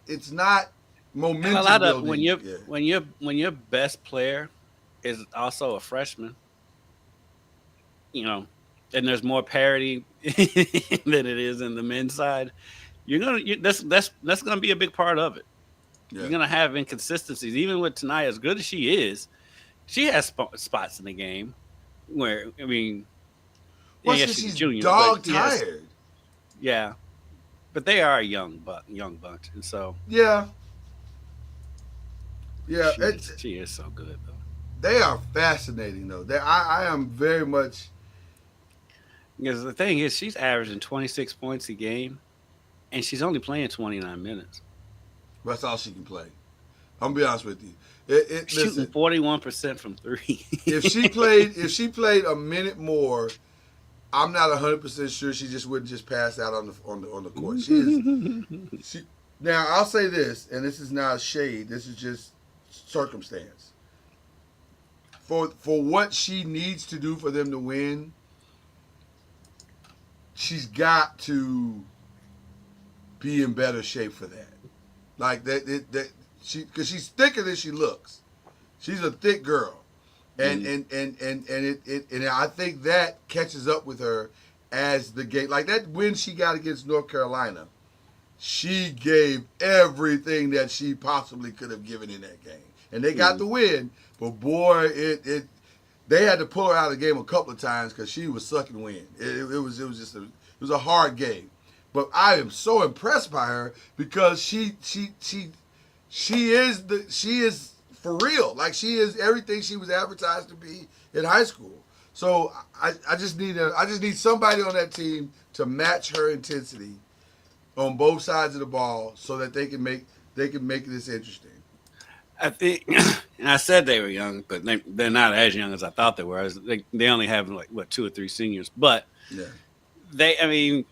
momentum. And a lot of building. when your best player is also a freshman, you know, and there's more parity than it is in the men's side. That's gonna be a big part of it. Yeah. You're gonna have inconsistencies, even with Tanaya, as good as she is. She has spots in the game where she's junior, dog tired. Yeah, but they are a young bunch, and so yeah. She is so good though. They are fascinating though. I am very much. Because the thing is, she's averaging 26 points a game, and she's only playing 29 minutes. That's all she can play. I'm gonna be honest with you. Shooting 41% from 3. if she played a minute more, I'm not 100% sure she just wouldn't just pass out on the court. Now I'll say this, and this is not shade. This is just circumstance. For what she needs to do for them to win, she's got to be in better shape for that. Like that because she's thicker than she looks. She's a thick girl, and I think that catches up with her as the game. Like that win she got against North Carolina, she gave everything that she possibly could have given in that game, and they got the win. But boy, they had to pull her out of the game a couple of times because she was sucking wind. It was a hard game. But I am so impressed by her because she is for real. Like she is everything she was advertised to be in high school. So I just need somebody on that team to match her intensity on both sides of the ball so that they can make this interesting. I think, and I said they were young, but they're not as young as I thought they were. They only have like what 2 or 3 seniors, but Yeah. I mean,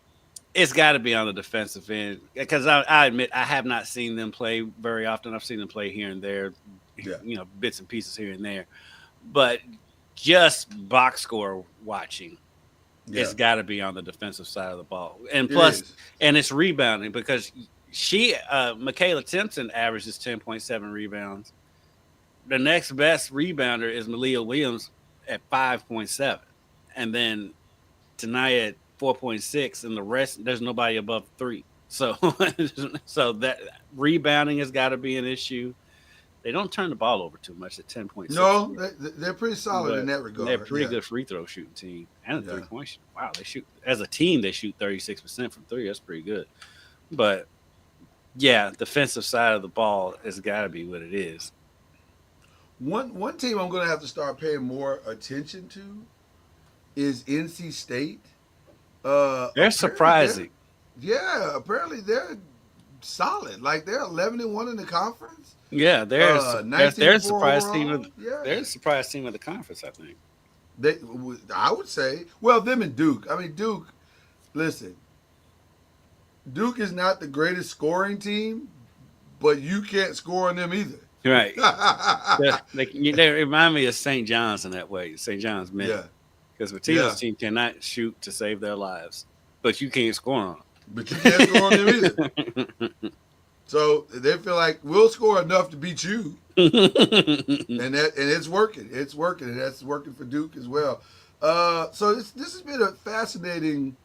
it's got to be on the defensive end because I admit I have not seen them play very often. I've seen them play here and there, Yeah. bits and pieces here and there, but just box score watching, Yeah. it's got to be on the defensive side of the ball, and plus, and it's rebounding because Michaela Timpson averages 10.7 rebounds. The next best rebounder is Malia Williams at 5.7, and then Tanaya at 4.6, and the rest there's nobody above 3. So, so that rebounding has got to be an issue. They don't turn the ball over too much at 10.6. No, they're pretty solid in that regard. They're a pretty good free throw shooting team and a 3-point shooting. Wow, they shoot as a team. They shoot 36% from 3. That's pretty good. But yeah, defensive side of the ball has got to be what it is. One team I'm going to have to start paying more attention to is NC State. They're surprising. Apparently they're solid. Like they're 11-1 in the conference. Yeah, they're a surprise team. They're a surprise team of the conference, I think. I would say, well, them and Duke. I mean, Duke. Listen, Duke is not the greatest scoring team, but you can't score on them either. Right. they remind me of St. John's in that way. St. John's men. Yeah. Because Martino's team cannot shoot to save their lives, but you can't score on them. But you can't score on them either. So they feel like we'll score enough to beat you, and it's working. It's working, and that's working for Duke as well. So this has been a fascinating.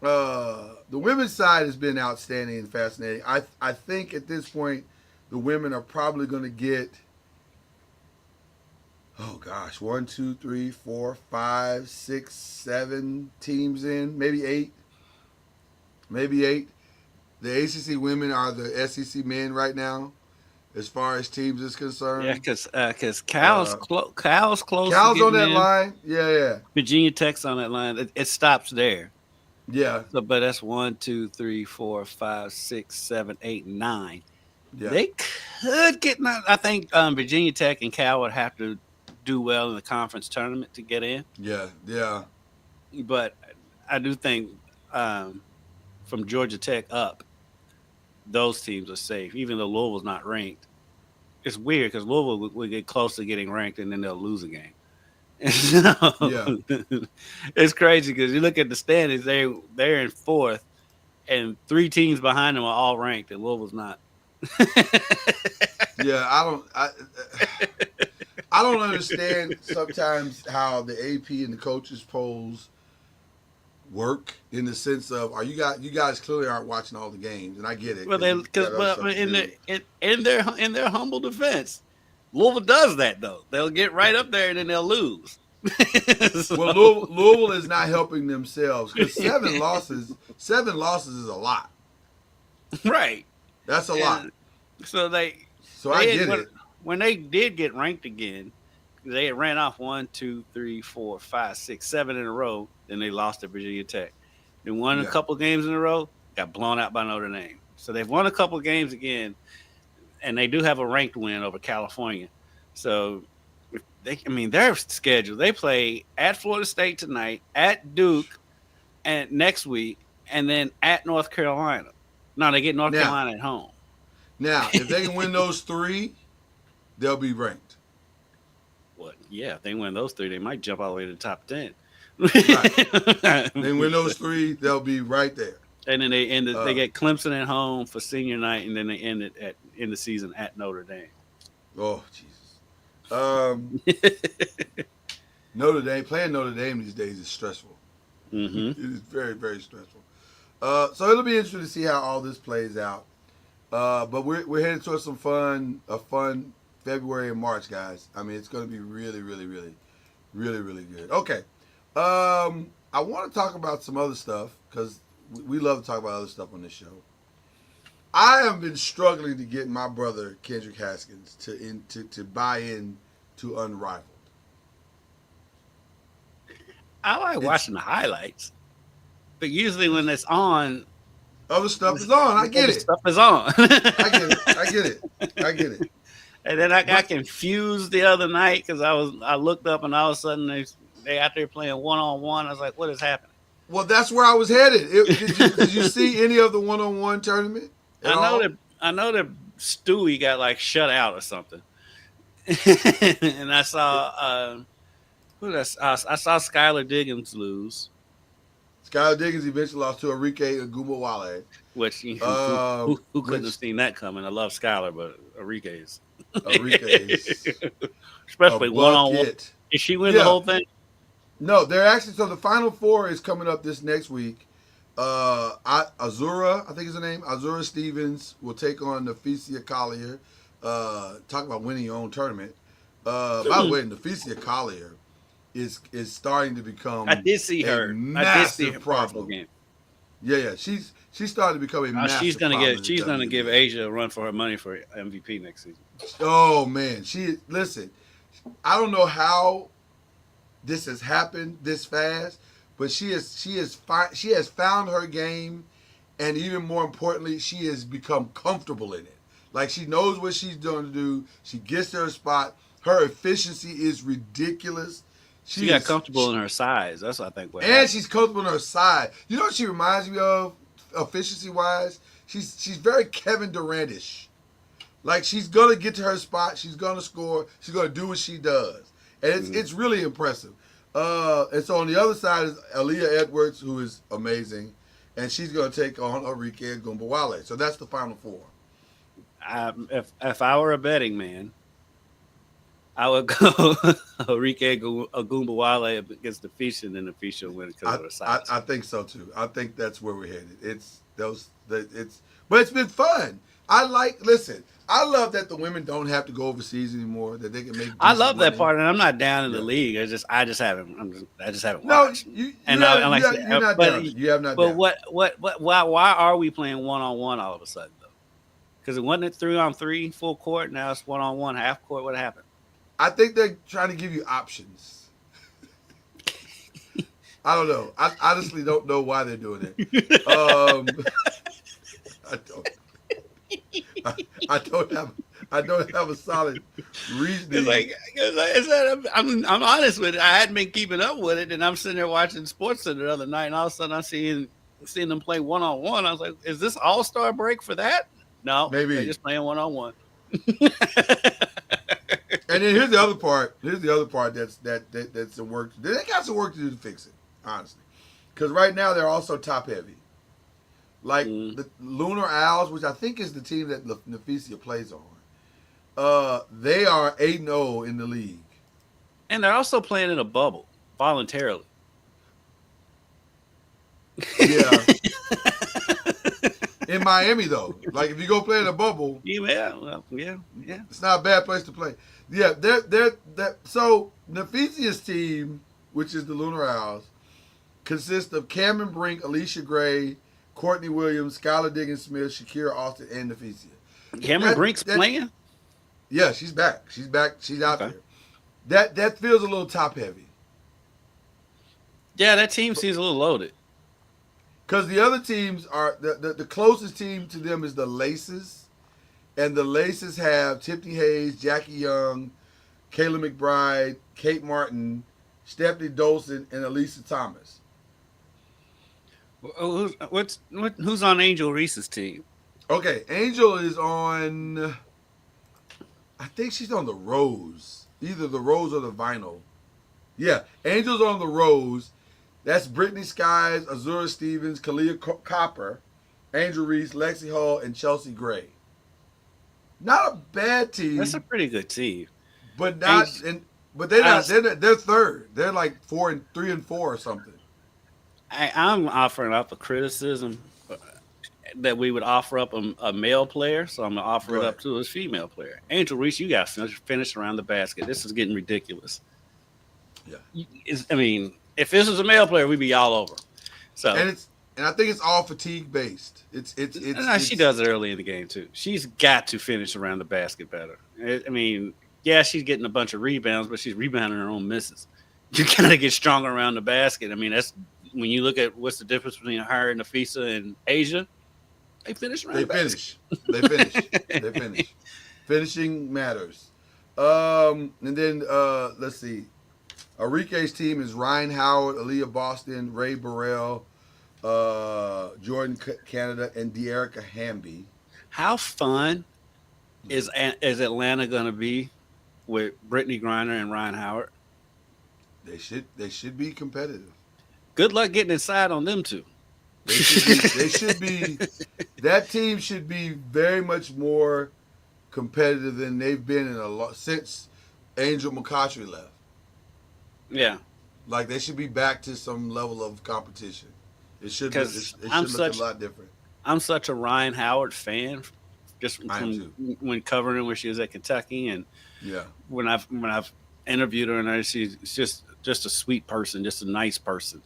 The women's side has been outstanding and fascinating. I think at this point, the women are probably going to get. Oh gosh, 1, 2, 3, 4, 5, 6, 7 teams in, maybe 8. The ACC women are the SEC men right now, as far as teams is concerned. Yeah, because Cal's close. Cal's on that line. Yeah. Virginia Tech's on that line. It stops there. Yeah. So, but that's 1, 2, 3, 4, 5, 6, 7, 8, 9. Yeah. They could get. I think Virginia Tech and Cal would have to do well in the conference tournament to get in. Yeah. But I do think from Georgia Tech up, those teams are safe, even though Louisville's not ranked. It's weird because Louisville will get close to getting ranked and then they'll lose a game. It's crazy because you look at the standings, they're in 4th, and 3 teams behind them are all ranked, and Louisville's not. I don't understand sometimes how the AP and the coaches polls work in the sense of you guys clearly aren't watching all the games, and I get it. Well, in their humble defense, Louisville does that though. They'll get right up there and then they'll lose. Well, Louisville is not helping themselves because 7 losses is a lot. Right. That's a lot. So I get it. When they did get ranked again, they had ran off 1, 2, 3, 4, 5, 6, 7 in a row. Then they lost to Virginia Tech. They won a couple games in a row, got blown out by Notre Dame. So they've won a couple games again, and they do have a ranked win over California. So their schedule, they play at Florida State tonight, at Duke, and next week, and then at North Carolina. No, they get North Carolina at home. Now, if they can win those 3, they'll be ranked. Well, yeah, if they win those 3, they might jump all the way to the top 10. Right. They win those 3, they'll be right there. And then they get Clemson at home for senior night, and then they end the season at Notre Dame. Oh, Jesus. Playing Notre Dame these days is stressful. Mm-hmm. It is very, very stressful. So it'll be interesting to see how all this plays out. But we're headed towards a fun February and March, guys. I mean, it's going to be really, really, really, really, really good. Okay. I want to talk about some other stuff because we love to talk about other stuff on this show. I have been struggling to get my brother Kendrick Haskins to buy in to Unrivaled. I like watching the highlights, but usually when it's on, other stuff is on. I get it. Stuff is on. I get it. And then I got confused the other night because I looked up and all of a sudden they out there playing 1-on-1. I was like, what is happening? Well, that's where I was headed. Did you see any of the 1-on-1 tournament at all? I know that Stewie got like shut out or something. And I saw I saw Skylar Diggins lose. Skylar Diggins eventually lost to Enrique Agumbawale. Which who couldn't have seen that coming? I love Skylar, but Enrique's especially 1-on-1. Did she win the whole thing? No, they're actually so the Final Four is coming up this next week. Azura, I think is her name. Azura Stevens will take on Nafisia Collier. Talk about winning your own tournament. By the way, Nafisia Collier is starting to become. I did see her. Massive problem. Game. Yeah. She's starting to become a massive problem. She's gonna give Asia a run for her money for MVP next season. Oh man, listen. I don't know how this has happened this fast, but she has found her game, and even more importantly, she has become comfortable in it. Like she knows what she's going to do. She gets to her spot. Her efficiency is ridiculous. She got comfortable in her size. That's what I think. And she's comfortable in her side. You know what she reminds me of, efficiency wise? She's very Kevin Durant-ish. Like she's gonna get to her spot. She's gonna score. She's gonna do what she does. And it's really impressive. And so on the other side is Aaliyah Edwards, who is amazing, and she's going to take on Enrique Agumbawale. So that's the Final Four. If I were a betting man, I would go Enrique Agumbawale against Nafisia, and then Nafisia will win because of the size. I think so too. I think that's where we're headed. But it's been fun. I love that the women don't have to go overseas anymore. That they can make. I love that part, and I'm not down in the league. I just haven't watched. No, you have not. But why are we playing 1-on-1 all of a sudden though? Because it wasn't 3-on-3 full court. Now it's 1-on-1 half court. What happened? I think they're trying to give you options. I don't know. I honestly don't know why they're doing it. I don't have a solid reasoning. I'm honest with it. I hadn't been keeping up with it, and I'm sitting there watching Sports Center the other night, and all of a sudden I'm seeing them play 1-on-1. I was like, is this All-Star break for that? No, maybe they're just playing 1-on-1. And then here's the other part. That's some work. They got some work to do to fix it, honestly, because right now they're also top heavy. Like the Lunar Owls, which I think is the team that Nafisia plays on, they are 8-0 in the league. And they're also playing in a bubble voluntarily. Yeah. In Miami, though. Like, if you go play in a bubble. Yeah. It's not a bad place to play. Yeah, so Nafisia's team, which is the Lunar Owls, consists of Cameron Brink, Alicia Gray, Courtney Williams, Skylar Diggins-Smith, Shakira Austin, and Nafisia. Cameron Brink's playing? Yeah, she's back. She's back. She's out there. That feels a little top heavy. Yeah, that team seems a little loaded. Because the other teams are the closest team to them is the Laces, and the Laces have Tiffany Hayes, Jackie Young, Kayla McBride, Kate Martin, Stephanie Dolson, and Elisa Thomas. Who's on Angel Reese's team? Okay, Angel is on. I think she's on the Rose, either the Rose or the Vinyl. Yeah, Angel's on the Rose. That's Brittany Skies, Azura Stevens, Kalia Copper, Angel Reese, Lexi Hall, and Chelsea Gray. Not a bad team. That's a pretty good team, but not. But they're not. They're third. They're like 3 and 4 or something. I'm offering up a criticism that we would offer up a male player, so I'm gonna offer it up to a female player. Angel Reese, you got to finish around the basket. This is getting ridiculous. Yeah, I mean, if this was a male player, we'd be all over. So and I think it's all fatigue based. She does it early in the game too. She's got to finish around the basket better. I mean, yeah, she's getting a bunch of rebounds, but she's rebounding her own misses. You gotta get stronger around the basket. I mean, that's when you look at what's the difference between her and Nafisa and Asia. They finish around the basket. They finish. Finishing matters. And then let's see. Enrique's team is Ryan Howard, Aaliyah Boston, Ray Burrell, Jordan Canada, and De'Erica Hamby. How fun is Atlanta going to be with Brittany Griner and Ryan Howard? They should be competitive. Good luck getting inside on them two. They should be. That team should be very much more competitive than they've been in a lot since Angel McCautry left. Yeah, like they should be back to some level of competition. It should look a lot different. I'm such a Ryan Howard fan, just from when covering her when she was at Kentucky, and when I've interviewed her, and she's just a sweet person, just a nice person.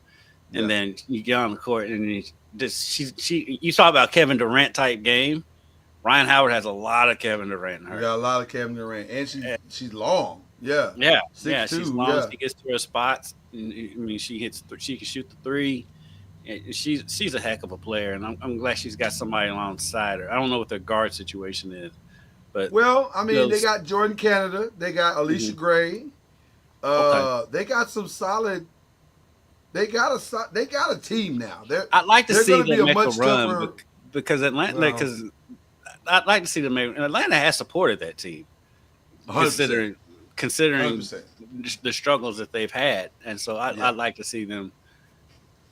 And then you get on the court, and you talk about Kevin Durant type game. Ryan Howard has a lot of Kevin Durant in her. Got a lot of Kevin Durant, and she's long. Yeah. 6'2", she's long. Yeah. She gets to her spots. I mean, she can shoot the three. She's a heck of a player, and I'm glad she's got somebody alongside her. I don't know what their guard situation is, but they got Jordan Canada, they got Alicia Gray, they got some solid. They got a team now. I'd like to see them make a run because Atlanta. Because I'd like to see them make. Atlanta has supported that team, 100%. Considering 100%. The struggles that they've had, and so I'd like to see them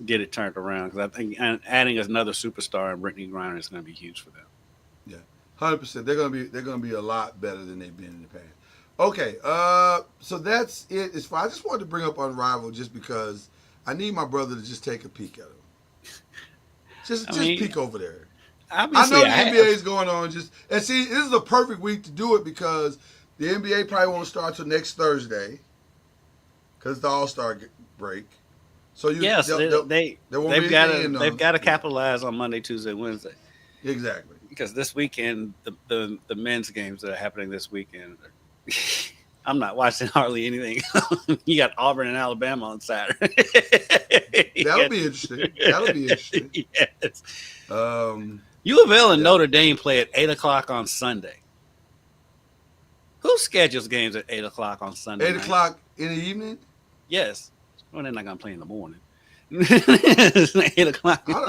get it turned around because I think adding another superstar in Brittany Griner is going to be huge for them. Yeah, 100%. They're going to be a lot better than they've been in the past. Okay, so that's it. As far I just wanted to bring up Unrivaled just because I need my brother to just take a peek at him. Just peek over there. I know the NBA is going on. And see, this is a perfect week to do it because the NBA probably won't start till next Thursday because the All-Star break. So they've got to capitalize on Monday, Tuesday, Wednesday. Exactly. Because this weekend, the men's games that are happening this weekend, I'm not watching hardly anything. You got Auburn and Alabama on Saturday. That'll be interesting. Yes. U of L and Notre Dame play at 8:00 on Sunday. Who schedules games at 8:00 on Sunday? 8:00 in the evening? Yes. Well, they're not gonna play in the morning. 8:00.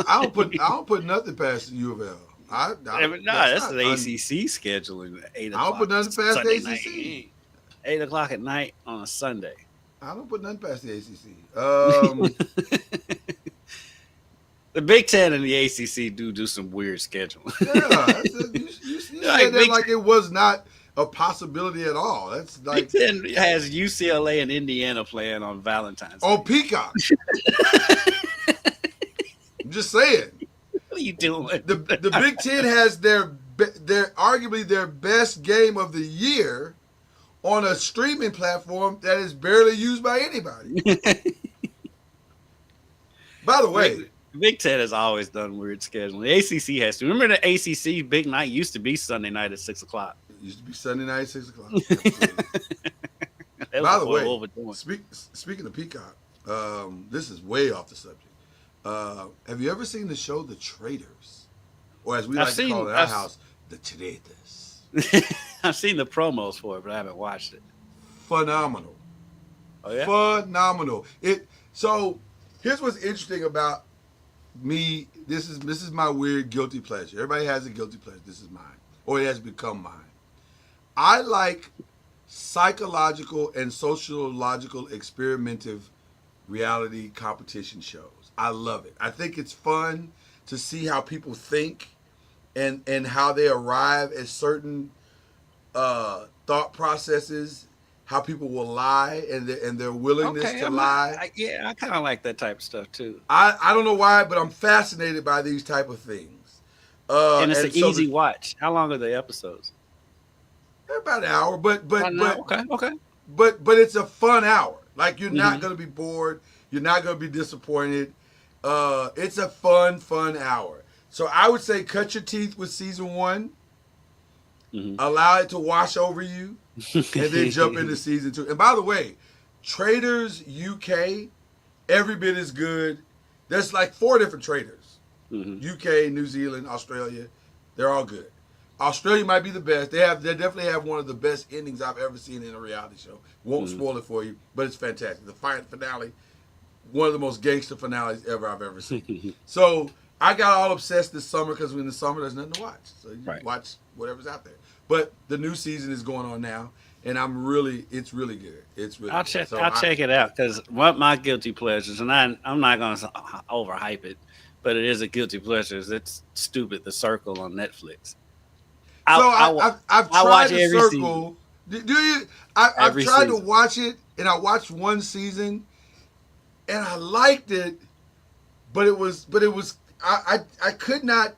I don't put nothing past the U of L. That's the ACC scheduling at 8:00. I don't put nothing past the ACC. 8:00 at night on a Sunday. I don't put nothing past the ACC. The Big Ten and the ACC do some weird scheduling. You said that like it was not a possibility at all. That's like Big Ten has UCLA and Indiana playing on Valentine's Day. On Peacock. I'm just saying. What are you doing? The Big Ten has their arguably their best game of the year on a streaming platform that is barely used by anybody. By the way, Big Ten has always done weird scheduling. The ACC has to. Remember the ACC big night used to be Sunday night at 6:00. It used to be Sunday night at 6:00. By the way, speaking of Peacock, this is way off the subject. Have you ever seen the show The Traitors? Or as we like to call it in our house, The Traitors. I've seen the promos for it, but I haven't watched it. Phenomenal. Oh, yeah? Phenomenal. So here's what's interesting about me. This is my weird guilty pleasure. Everybody has a guilty pleasure. This is mine. Or it has become mine. I like psychological and sociological experimentative reality competition shows. I love it. I think it's fun to see how people think and how they arrive at certain thought processes, how people will lie and their willingness to lie. I kind of like that type of stuff too. I don't know why, but I'm fascinated by these type of things. And it's an easy watch. How long are the episodes? They're about an hour, but okay. But it's a fun hour. Like you're not going to be bored. You're not going to be disappointed. It's a fun hour. So I would say cut your teeth with season 1. Allow it to wash over you, and then jump into season 2. And by the way, Traitors UK, every bit as good. There's like 4 different Traitors. UK, New Zealand, Australia. They're all good. Australia might be the best. They definitely have one of the best endings I've ever seen in a reality show. Won't spoil it for you, but it's fantastic. The finale, one of the most gangster finales I've ever seen. So I got all obsessed this summer because in the summer there's nothing to watch, so you watch whatever's out there. But the new season is going on now, and it's really good. It's really. I'll good. check. So I'll check it out because one of my guilty pleasures, and I'm not going to overhype it, but it is a guilty pleasure. It's Stupid, The Circle on Netflix. I've tried The Circle. Do you? I've tried to watch it, and I watched one season, and I liked it, but it was I could not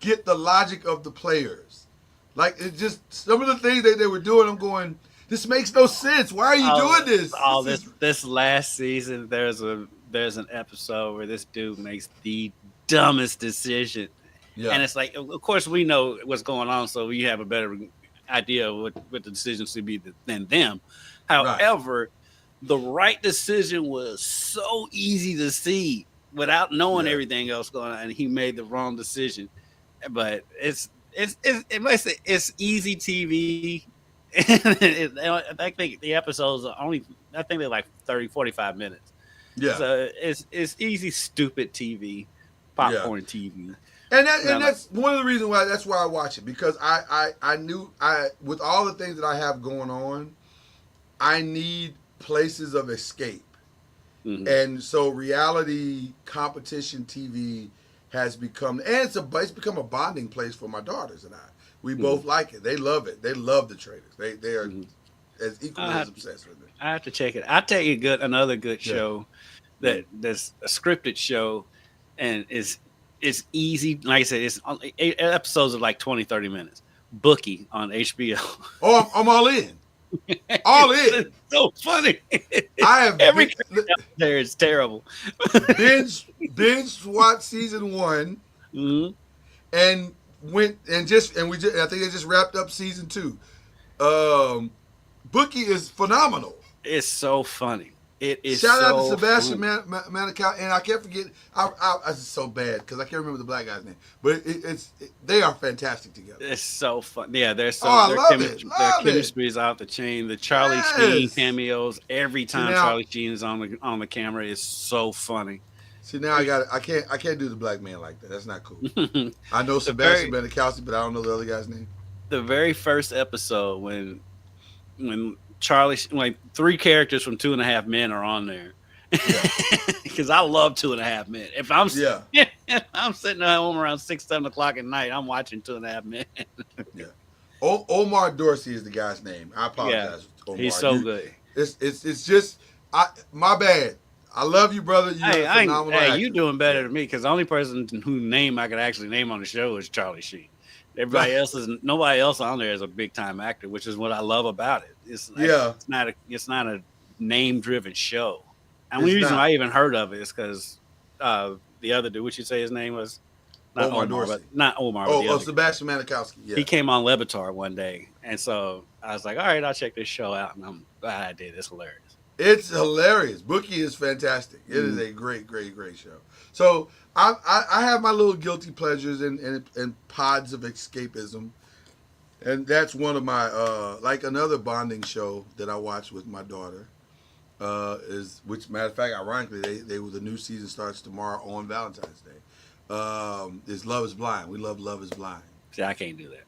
get the logic of the players. Like, it just, some of the things that they were doing, I'm going, this makes no sense. Why are you doing this? This last season, there's an episode where this dude makes the dumbest decision. Yeah. And it's like, of course, we know what's going on, so we have a better idea of what the decisions should be than them. However, the right decision was so easy to see without knowing everything else going on, and he made the wrong decision. But it's easy TV. I think the episodes are they're like 30, 45 minutes. Yeah. So it's easy, stupid TV, popcorn TV. And that's one of the reasons why I watch it, because I knew with all the things that I have going on, I need places of escape. Mm-hmm. And so reality competition TV has become, and it's become a bonding place for my daughters and I. We both like it. They love it. They love the trailers. They are as equally as obsessed with it. I have to check it. I'll tell you another good show that's a scripted show, and it's easy. Like I said, it's 8 episodes of like 20, 30 minutes. Bookie on HBO. Oh, I'm all in. All in. It's so funny. I have every there is terrible. binge watched season 1, and I think they just wrapped up season 2. Bookie is phenomenal. It's so funny. It is. Shout out to Sebastian Maniscalco, and I can't forget. I was so bad because I can't remember the black guy's name, but they are fantastic together. It's so fun. Yeah, their chemistry is out the chain. The Charlie Sheen cameos every time Charlie Sheen is on the camera is so funny. See, now I can't do the black man like that. That's not cool. I know Sebastian Maniscalco, but I don't know the other guy's name. The very first episode when Charlie, like 3 characters from 2.5 Men are on there, because I love 2.5 Men. If I'm I'm sitting at home around 6, 7 o'clock at night, I'm watching 2.5 Men. Yeah, Omar Dorsey is the guy's name. I apologize. Yeah, Omar. He's so good. It's just my bad. I love you, brother. You're a phenomenal actor. You doing better than me, because the only person whose name I could actually name on the show is Charlie Sheen. Nobody else on there is a big time actor, which is what I love about it. It's not a name driven show. And the reason I even heard of it is because the other dude, what you say his name was? Not Omar, not Omar. Sebastian Maniscalco. Yeah. He came on Levitar one day, and so I was like, all right, I'll check this show out, and I'm glad I did. It's hilarious. It's hilarious. Bookie is fantastic. It is a great, great, great show. So I have my little guilty pleasures and pods of escapism, and that's one of my like another bonding show that I watch with my daughter which matter of fact, ironically, the new season starts tomorrow on Valentine's Day. Is Love Is Blind. We love Love Is Blind. See, I can't do that.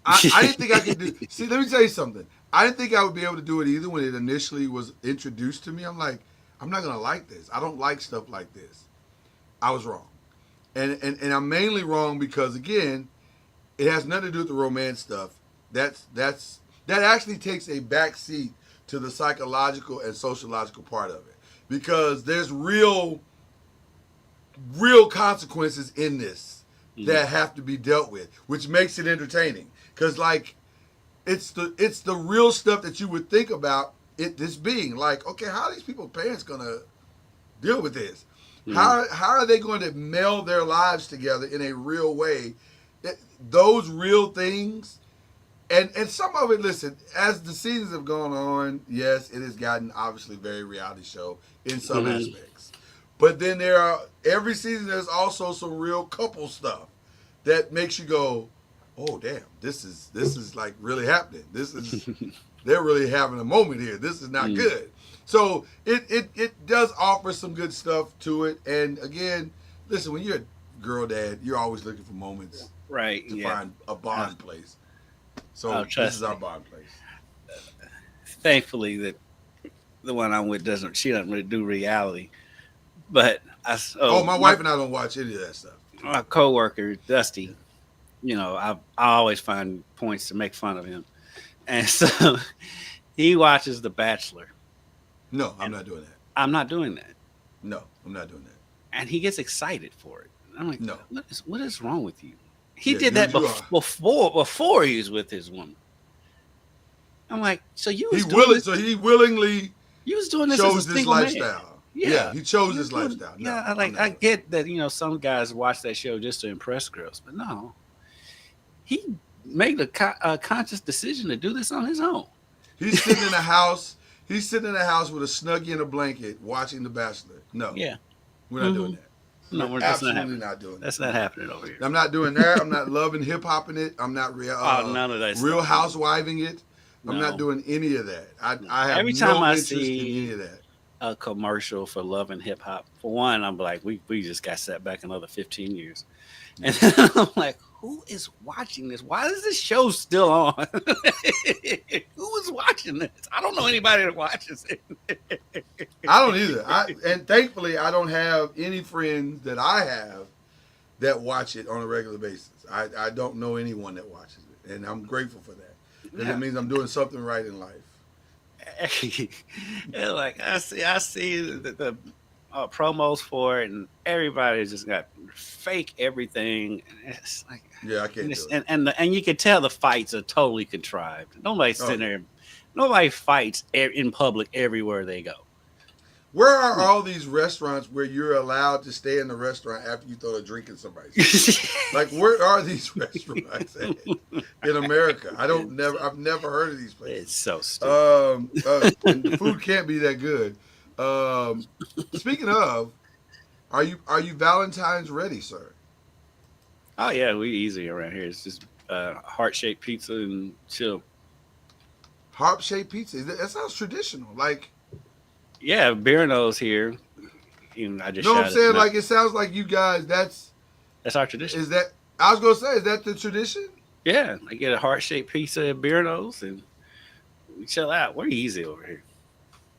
I didn't think I could do. See, let me tell you something. I didn't think I would be able to do it either when it initially was introduced to me. I'm like, I'm not gonna like this. I don't like stuff like this. I was wrong, and I'm mainly wrong because again, it has nothing to do with the romance stuff. That actually takes a back seat to the psychological and sociological part of it, because there's real consequences in this that have to be dealt with, which makes it entertaining. Because like, it's the real stuff that you would think about this being like, okay, how are these people's parents gonna deal with this? How are they going to meld their lives together in a real way? Those real things, and some of it. Listen, as the seasons have gone on, yes, it has gotten obviously very reality show in some aspects, but then every season there's also some real couple stuff that makes you go, oh damn, this is like really happening. This is they're really having a moment here. This is not good. So it does offer some good stuff to it. And again, listen, when you're a girl dad, you're always looking for moments Right. to Yeah. find a bond place. So Oh, this trust is our me. bond place. Thankfully, that the one I'm with she doesn't really do reality. But My wife and I don't watch any of that stuff. my coworker Dusty, I always find points to make fun of him, and so he watches The Bachelor. No, I'm not doing that. I'm not doing that, No, I'm not doing that. and he gets excited for it. I'm like, No. what is wrong with you? He Yeah, did that you are. before he was with his woman. I'm like, so you was He willingly you was doing this chose as a this single man. lifestyle. Yeah. He chose You this doing- lifestyle. No, Yeah, I'm not I doing get that, some guys watch that show just to impress girls, but no. He made a conscious decision to do this on his own. it. He's sitting in a house. He's sitting in a house with a snuggie and a blanket, watching The Bachelor. No, Yeah. we're not doing that. No, We're that's not absolutely happening. not doing that. That's not happening over here. I'm not doing that. I'm not loving hip hop in it. I'm not None of that Real stuff. Housewiving it. I'm No. not doing any of that. I have Every time no I interest in see- any of that. A commercial for Love and Hip Hop. For one, I'm like, we just got set back another 15 years. And then I'm like, who is watching this? Why is this show still on? Who is watching this? I don't know anybody that watches it. I don't either. And thankfully, I don't have any friends that I have that watch it on a regular basis. I don't know anyone that watches it, and I'm grateful for that because Yeah. it means I'm doing something right in life. And like I see the promos for it, and everybody just got fake everything. And it's like, Yeah, I can't and, do it's, it. and you can tell the fights are totally contrived. Nobody's sitting there. Nobody fights in public everywhere they go. Where are all these restaurants where you're allowed to stay in the restaurant after you throw a drink in somebody's face? Like, where are these restaurants at in America? I've never heard of these places. It's so stupid. And the food can't be that good. Speaking of, are you Valentine's ready, sir? Oh yeah, we easy around here. It's just heart-shaped pizza and chill. Heart-shaped pizza. That sounds traditional. Like, Yeah, beer nose here. Even I just know what I'm shouted saying? it. Like, it sounds like you guys. That's our tradition. I was gonna say, is that the tradition? Yeah, I get a heart-shaped pizza at beer nose and we chill out. We're easy over here.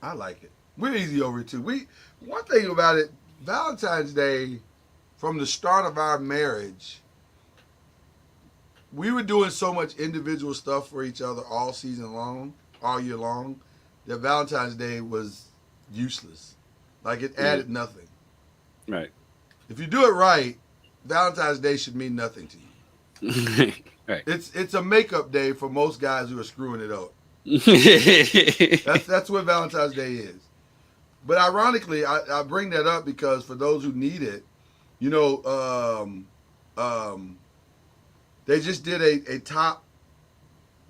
I like it. We're easy over it too. One thing about it, Valentine's Day, from the start of our marriage, we were doing so much individual stuff for each other all year long, that Valentine's Day was useless. Like, it added nothing. Right. If you do it right, Valentine's Day should mean nothing to you. Right. It's a makeup day for most guys who are screwing it up. That's what Valentine's Day is. But ironically, I bring that up because for those who need it, they just did a top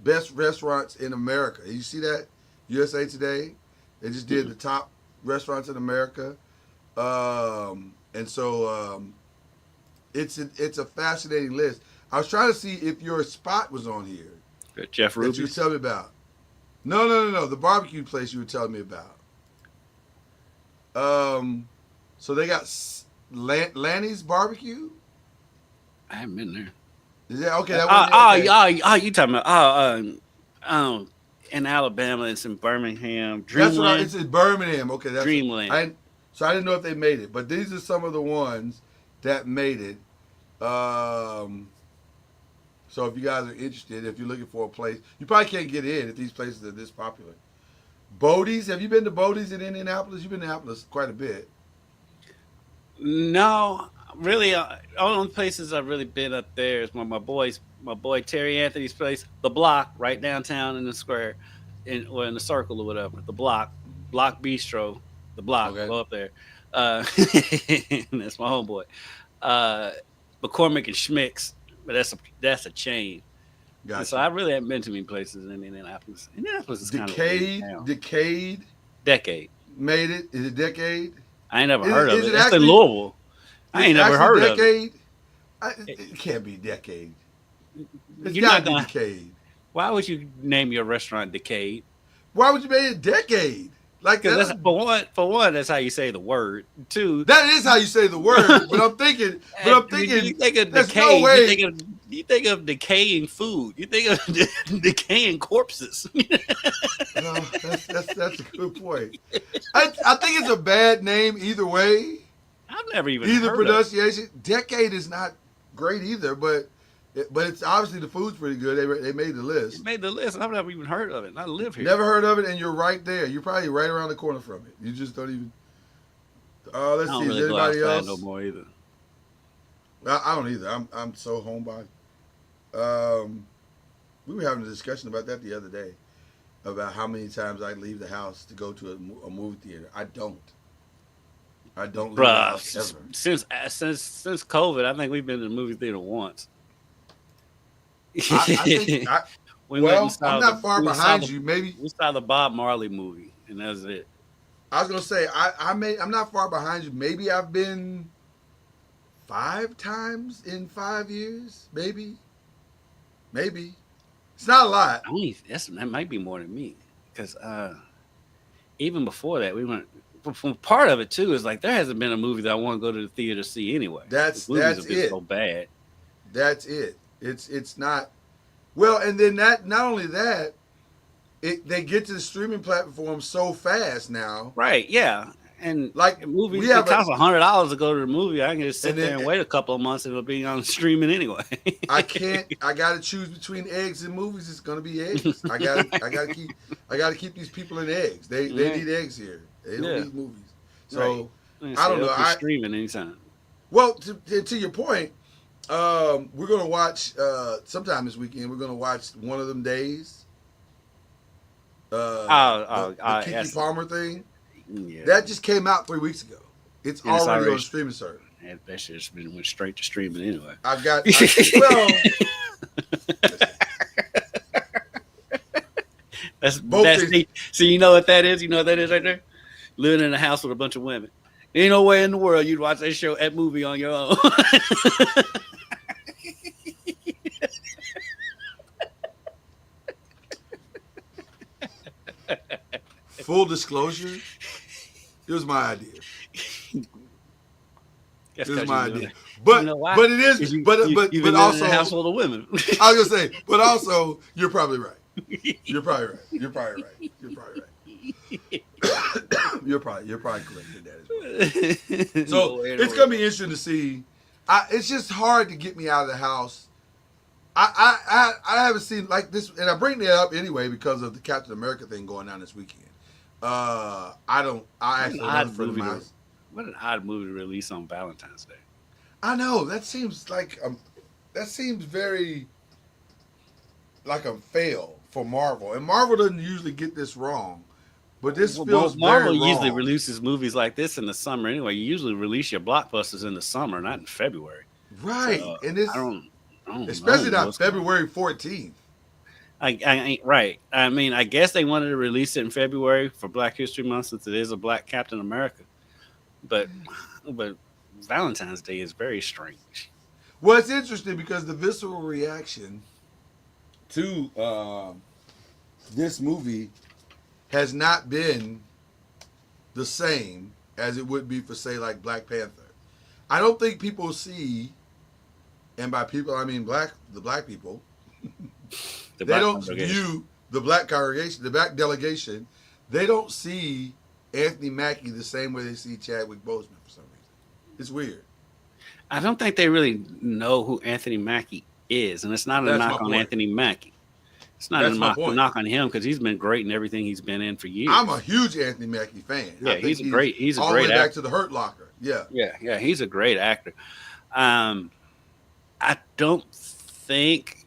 best restaurants in America. You see that? USA Today. They just did the top restaurants in America. And so it's a fascinating list. I was trying to see if your spot was on here. Jeff That you were Ruby's. telling me about. No. The barbecue place you were telling me about. So they got Lanny's Barbecue. I haven't been there. Is that okay? That You talking about in Alabama, it's in Birmingham, Dreamland. It's in Birmingham. Okay, that's Dreamland. So I didn't know if they made it, but these are some of the ones that made it. So if you guys are interested, if you're looking for a place, you probably can't get in if these places are this popular. Bodie's, have you been to Bodie's in Indianapolis? You've been to Indianapolis quite a bit. No, really. Only places I've really been up there is my boy Terry Anthony's place, the Block, right downtown in the square, in the circle or whatever. The Block Bistro, the Block. Okay. Go up there. That's my homeboy. McCormick and Schmick's, but that's a chain. Gotcha. So I really haven't been to many places in Indianapolis. Indianapolis is kind of Decade made it. Is it Decade? I ain't never heard of is it. it It's actually- in Louisville. I ain't never heard of it. It can't be Decade. It's You're got not to be gonna. Decade. Why would you name your restaurant Decade? Why would you make it Decade? Like Because that, that's for one, that's how you say the word. Two, that is how you say the word. But I'm thinking, you think of there's decay. no way. You think of decaying food. You think of decaying corpses. That's a good point. I think it's a bad name either way. I've never even Either heard of it. pronunciation. Decade is not great either, but it's obviously the food's pretty good. They made the list. It made the list. I've never even heard of it. And I live here. Never heard of it, and you're right there. You're probably right around the corner from it. You just don't even. Let's I don't see. really Is go anybody outside else? no more either. I don't either. I'm so homebody. We were having a discussion about that the other day, about how many times I leave the house to go to a movie theater. I don't leave the house ever. Since COVID, I think we've been to the movie theater once. I think. We went Well, and saw I'm not far we saw behind the- you. Maybe We saw the Bob Marley movie, and that's it. I was gonna say I'm not far behind you. Maybe I've been 5 times in 5 years. Maybe. It's not a lot. That might be more than me, because even before that, we went. From part of it too is like there hasn't been a movie that I want to go to the theater to see anyway. That's The movies have been it. so bad. That's it. It's not. Well, and then not only that, they get to the streaming platform so fast now. Right? Yeah. And Like, movies, we it have costs $100 to go to the movie. I can just sit And then- there and wait a couple of months and it'll be on streaming anyway. I gotta choose between eggs and movies. It's gonna be eggs. I gotta keep these people in eggs. They need eggs here. They don't need movies. So Right. I don't know. It'll be streaming anytime. Well, to your point, we're gonna watch sometime this weekend. We're gonna watch One of Them Days. The Keke yes. Palmer thing. Yeah. That just came out 3 weeks ago. It's And it's already already- on streaming service. That shit's went straight to streaming anyway. I've got Both so you know what that is? You know what that is right there? Living in a house with a bunch of women. Ain't no way in the world you'd watch that movie on your own. full disclosure. It was my idea. That's It was 'cause my you live idea. in But You know why? but it is. 'cause you- but you- but you've but been living also in a household of women. I was gonna say. But also, you're probably right. You're probably right. You're probably right. You're probably right. You're probably correct in that as well. So it's gonna be interesting to see. It's just hard to get me out of the house. I haven't seen like this, and I bring that up anyway because of the Captain America thing going on this weekend. I actually another friend of mine. What an odd movie to release on Valentine's Day. I know that seems very like a fail for Marvel, and Marvel doesn't usually get this wrong, but this feels Marvel very wrong. usually releases movies like this in the summer anyway. You usually release your blockbusters in the summer, not in February. Right, and it's I don't especially know not what's going on. February 14th. I ain't right. I mean, I guess they wanted to release it in February for Black History Month since it is a Black Captain America, but Valentine's Day is very strange. Well, it's interesting because the visceral reaction to this movie has not been the same as it would be for, say, like Black Panther. I don't think people see, and by people I mean the black people, they don't view the black congregation, the black delegation. They don't see Anthony Mackie the same way they see Chadwick Boseman for some reason. It's weird. I don't think they really know who Anthony Mackie is, and it's not a That's knock my on point. Anthony Mackie. It's not That's a my point. knock on him because he's been great in everything he's been in for years. I'm a huge Anthony Mackie fan. Yeah, I think he's a great all the way actor. back to the Hurt Locker. Yeah. Yeah, he's a great actor. I don't think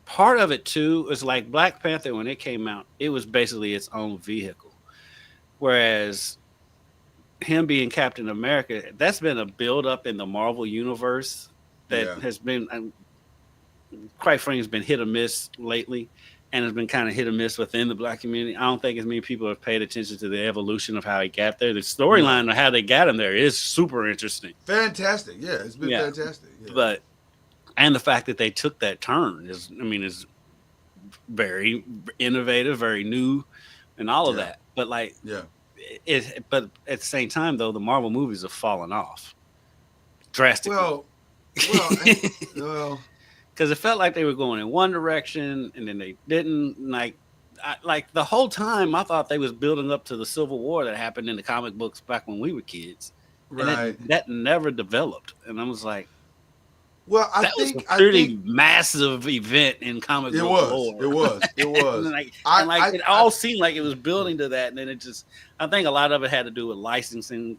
part of it too is like Black Panther when it came out, it was basically its own vehicle. Whereas him being Captain America, that's been a build up in the Marvel universe that has been, quite frankly, has been hit or miss lately, and has been kind of hit or miss within the Black community. I don't think as many people have paid attention to the evolution of how he got there. The storyline of how they got him there is super interesting. Fantastic. Yeah, it's been fantastic. Yeah. But And the fact that they took that turn is very innovative, very new, and all of Yeah. that. But like Yeah. but at the same time though, the Marvel movies have fallen off drastically. Well, well, and, well. Because it felt like they were going in one direction and then they didn't. Like the whole time, I thought they was building up to the Civil War that happened in the comic books back when we were kids, and Right. that never developed. And I was like, Well, that was a pretty massive event in comic book lore. It was. It was. It all seemed like it was building to that, and then it just. I think a lot of it had to do with licensing.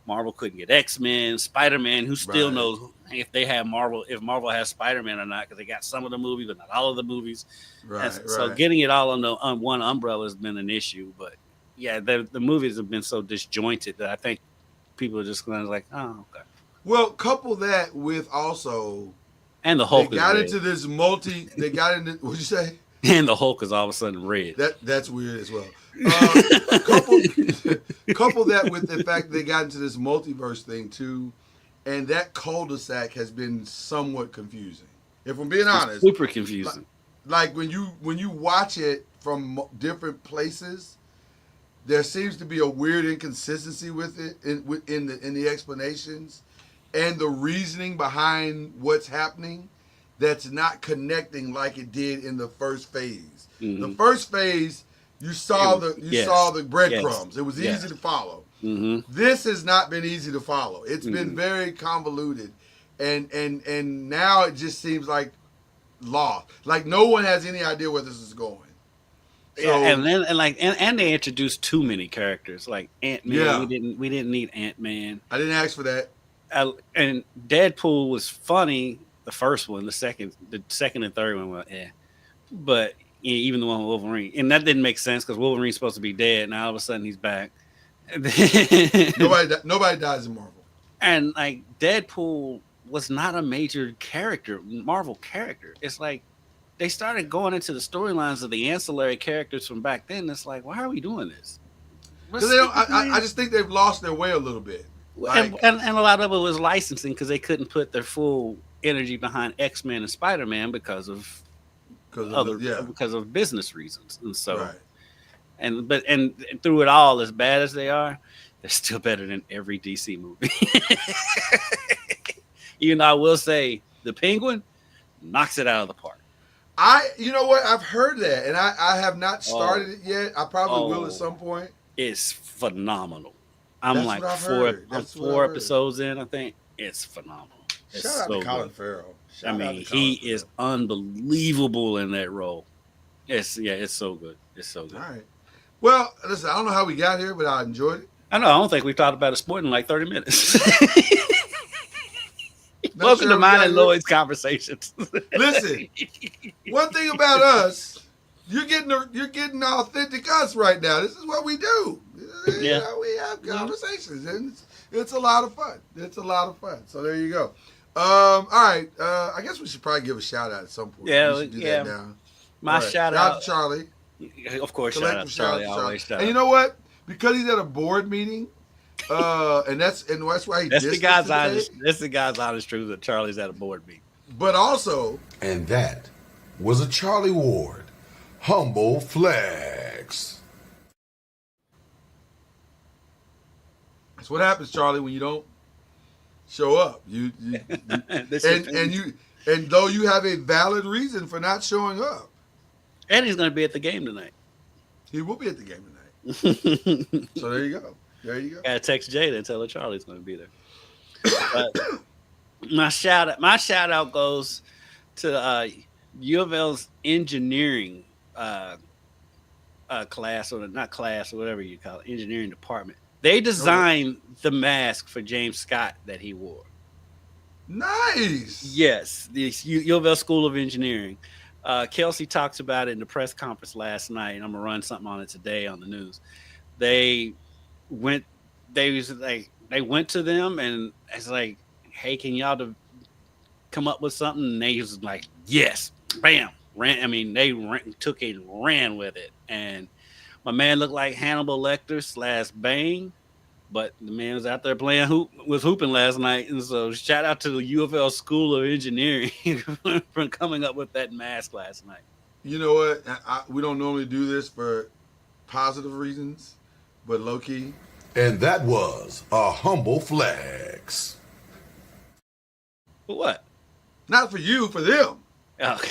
Marvel couldn't get X-Men, Spider-Man. Who still knows if they have Marvel, if Marvel has Spider-Man or not? Because they got some of the movies, but not all of the movies. Right. So getting it all on one umbrella has been an issue. But yeah, the movies have been so disjointed that I think people are just kind of like, oh, okay. Well, couple that with also, and the Hulk. They got into this They got into. What'd you say? And the Hulk is all of a sudden red. That's weird as well. Couple that with the fact that they got into this multiverse thing too, and that cul-de-sac has been somewhat confusing. If I'm being honest, super confusing. Like when you watch it from different places, there seems to be a weird inconsistency with it in the explanations and the reasoning behind what's happening. That's not connecting like it did in the first phase. Mm-hmm. The first phase, you saw the breadcrumbs. Yes. It was easy to follow. Mm-hmm. This has not been easy to follow. It's been very convoluted, and now it just seems like lost. Like no one has any idea where this is going. So, and they introduced too many characters like Ant-Man. Yeah. We didn't need Ant-Man. I didn't ask for that. And Deadpool was funny. The first one, the second and third one were but even the one with Wolverine, and that didn't make sense because Wolverine's supposed to be dead, and all of a sudden he's back. Nobody dies in Marvel. And like Deadpool was not a major Marvel character. It's like they started going into the storylines of the ancillary characters from back then. It's like, why are we doing this? I just think they've lost their way a little bit. Like, and a lot of it was licensing because they couldn't put their full energy behind X-Men and Spider-Man because of business reasons. And so and through it all, as bad as they are, they're still better than every DC movie. Even though I will say the Penguin knocks it out of the park. You know what? I've heard that, and I have not started it yet. I probably will at some point. It's phenomenal. I'm like four episodes in. I think it's phenomenal. Shout out to Colin Farrell. He is unbelievable in that role. It's so good. It's so good. All right. Well, listen, I don't know how we got here, but I enjoyed it. I know. I don't think we've talked about a sport in like 30 minutes. Welcome to mine and Lloyd's conversations. Listen, one thing about us, you're getting authentic us right now. This is what we do. Yeah. We have conversations, and it's a lot of fun. It's a lot of fun. So there you go. All right. I guess we should probably give a shout out at some point. Yeah, we should do that now. My shout out to Charlie. Of course, shout out to Charlie. Always shout out. And you know what? Because he's at a board meeting, and that's why he. That's the guy's honest truth that Charlie's at a board meeting. But also, and that was a Charlie Ward humble flex. That's what happens, Charlie, when you don't show up. And though you have a valid reason for not showing up. And he's going to be at the game tonight. He will be at the game tonight. So there you go. Got to text Jada and tell her Charlie's going to be there. But my shout out goes to U of L's engineering class, or not class, or whatever you call it, engineering department. They designed the mask for James Scott that he wore. Nice. Yes, the U of L School of Engineering. Kelsey talks about it in the press conference last night, and I'm gonna run something on it today on the news. They went to them, and it's like, hey, can y'all come up with something? And they was like, yes, bam, took it and ran with it. And my man looked like Hannibal Lecter / Bane, but the man was out there playing hooping last night, and so shout out to the U of L School of Engineering for coming up with that mask last night. You know what? We don't normally do this for positive reasons, but low key. And that was a humble flex. For what? Not for you, for them. Oh.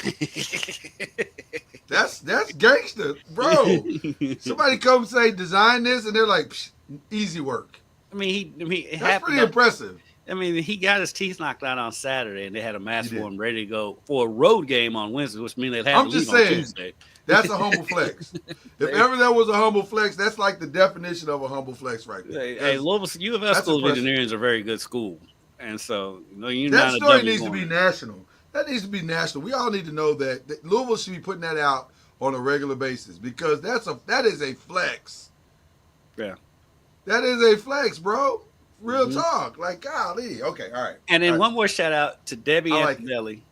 That's gangster, bro. Somebody come say design this, and they're like, easy work. I mean, that's pretty impressive. I mean, he got his teeth knocked out on Saturday, and they had a mask for him ready to go for a road game on Wednesday, which means they'd have to leave on Tuesday. That's a humble flex. If ever there was a humble flex, that's like the definition of a humble flex right there. Hey, Louisville U of L School of Engineering is a very good school, and so that story needs to be national. That needs to be national. We all need to know that Louisville should be putting that out on a regular basis because that is a flex. Yeah, that is a flex, bro. Real talk. Like, golly. Okay, all right. And then all one more shout out to Debbie like Antonelli,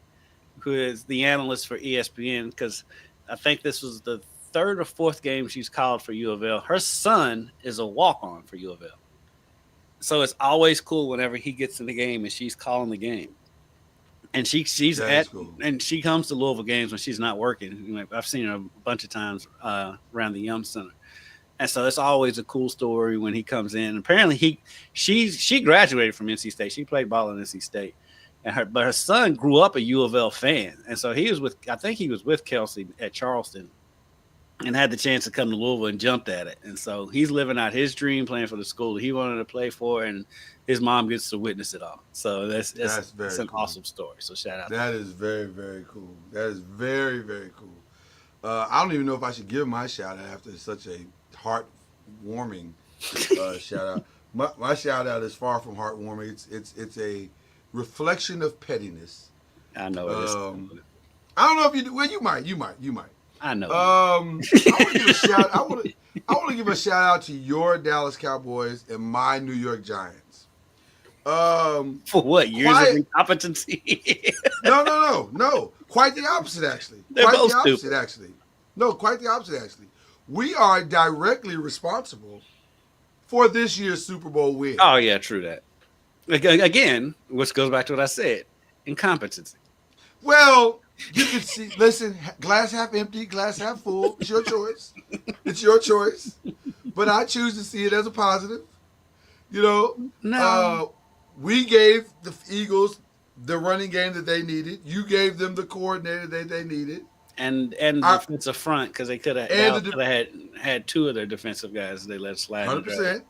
who is the analyst for ESPN, because I think this was the third or fourth game she's called for U of L. Her son is a walk-on for U of L. So it's always cool whenever he gets in the game and she's calling the game. And she's cool. And she comes to Louisville games when she's not working. I've seen her a bunch of times around the Yum Center. And so it's always a cool story when he comes in. Apparently she graduated from NC State. She played ball at NC State. But her son grew up a U of L fan. And so he was with Kelsey at Charleston and had the chance to come to Louisville and jumped at it. And so he's living out his dream playing for the school that he wanted to play for, and his mom gets to witness it all. So that's an awesome story. So shout out. That is very, very cool. That is very, very cool. I don't even know if I should give my shout out after such a heartwarming shout out. My shout out is far from heartwarming. It's a reflection of pettiness. I know it is. I don't know if you do. Well, you might. I know. I want to give a shout. I want to give a shout out to your Dallas Cowboys and my New York Giants. For what? Years of incompetency? No. Quite the opposite, actually. They're quite both the opposite, stupid. actually. No, quite the opposite, actually. We are directly responsible for this year's Super Bowl win. Oh yeah, true that. Again, which goes back to what I said: incompetency. Well, you can see. Listen, glass half empty, glass half full. It's your choice. It's your choice. But I choose to see it as a positive. No. We gave the Eagles the running game that they needed. You gave them the coordinator that they needed. And the defensive front, because they could have had two of their defensive guys they let slide. 100%.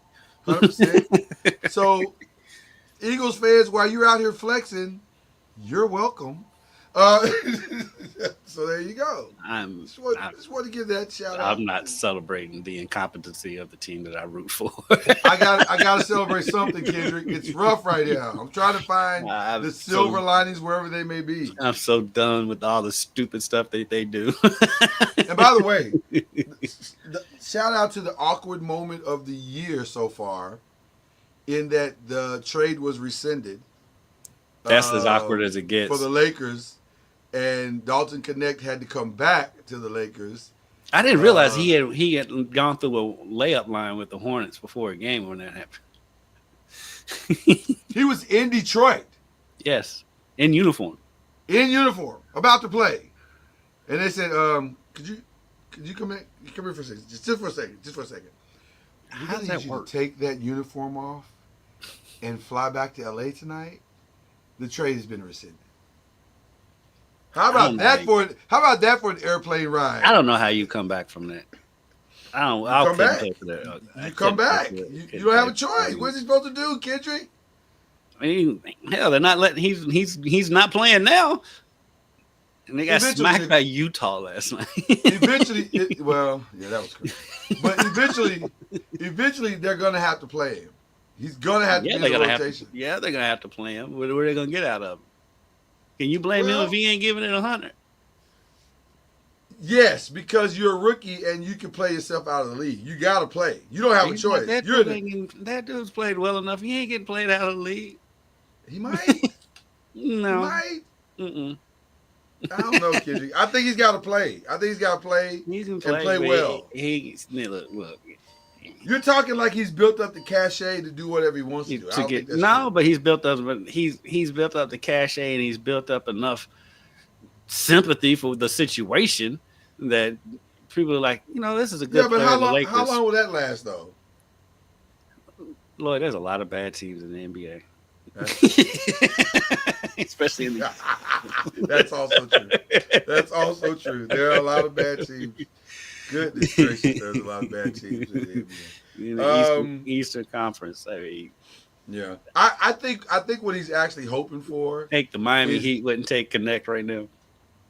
So, Eagles fans, while you're out here flexing, you're welcome. So there you go. Just want to give that shout out. I'm not celebrating the incompetency of the team that I root for. I got to celebrate something, Kendrick. It's rough right now. I'm trying to find the silver linings wherever they may be. I'm so done with all the stupid stuff that they do. And by the way, shout out to the awkward moment of the year so far, in that the trade was rescinded. That's as awkward as it gets for the Lakers. And Dalton Connect had to come back to the Lakers. I didn't realize he had gone through a layup line with the Hornets before a game when that happened. He was in Detroit. Yes, in uniform. About to play. And they said, could you come here for a second? Just for a second. How does that work? Take that uniform off and fly back to LA tonight? The trade has been rescinded. How about that for an airplane ride? I don't know how you come back from that. I'll come back. You come back. You don't have a choice. What's he supposed to do, Kendrick? I mean, hell, they're not letting. He's not playing now. And they got smacked by Utah last night. That was crazy. But eventually they're gonna have to play him. He's gonna have to be in the rotation. They're gonna have to play him. What are they gonna get out of him? Can you blame him if he ain't giving it 100? Yes, because you're a rookie and you can play yourself out of the league. You got to play. You don't have a choice. That dude's played well enough. He ain't getting played out of the league. He might. No. He might. Mm-mm. I don't know, Kendrick. I think he's got to play. He can play well. Look. You're talking like he's built up the cachet to do whatever he wants to do. I don't think that's true. But he's built up. But he's built up the cachet, and he's built up enough sympathy for the situation that people are like, this is a good Yeah, but player. how of the long? Lakers. How long will that last though? Lloyd, there's a lot of bad teams in the NBA. Especially in the That's also true. That's also true. There are a lot of bad teams. Goodness gracious, there's a lot of bad teams in the NBA. Eastern Conference. I mean, Yeah, I think what he's actually hoping for. take the Miami Heat wouldn't take Connect right now.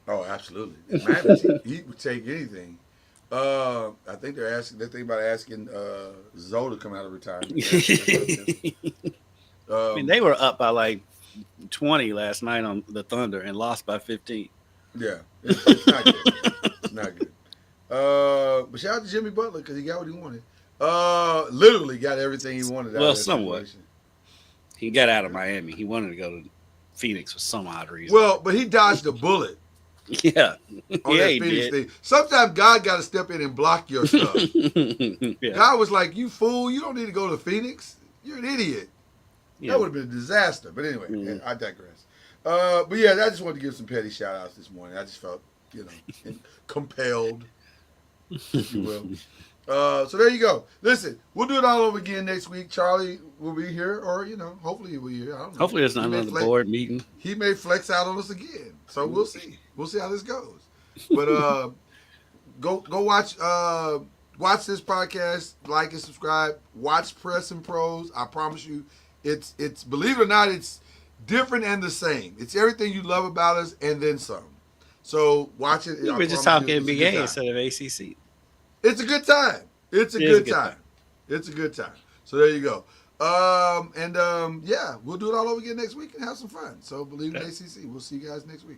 Oh, absolutely. Miami Heat would take anything. I think they're thinking about asking Zoe to come out of retirement. I mean, they were up by like 20 last night on the Thunder and lost by 15. Yeah, it's not good. It's not good. But shout out to Jimmy Butler because he got what he wanted. Literally got everything he wanted. Well, somewhat. He got out of Miami. He wanted to go to Phoenix for some odd reason. Well, but he dodged a bullet. Yeah. On that Phoenix thing. Sometimes God got to step in and block your stuff. Yeah. God was like, "You fool! You don't need to go to Phoenix. You're an idiot." Yeah. That would have been a disaster. But anyway, I digress. But yeah, I just wanted to give some petty shout outs this morning. I just felt, compelled, if you will. So there you go. Listen, we'll do it all over again next week. Charlie will be here, or hopefully he'll be here. I don't know. Hopefully there's not another board meeting. He may flex out on us again. So we'll see. We'll see how this goes. But go watch this podcast, like and subscribe. Watch Press and Pros. I promise you, it's believe it or not, it's different and the same. It's everything you love about us and then some. So watch it. We're just talking NBA instead of ACC. It's a good time. It's a good time. It's a good time. So there you go. Yeah, we'll do it all over again next week and have some fun. So believe in ACC. We'll see you guys next week.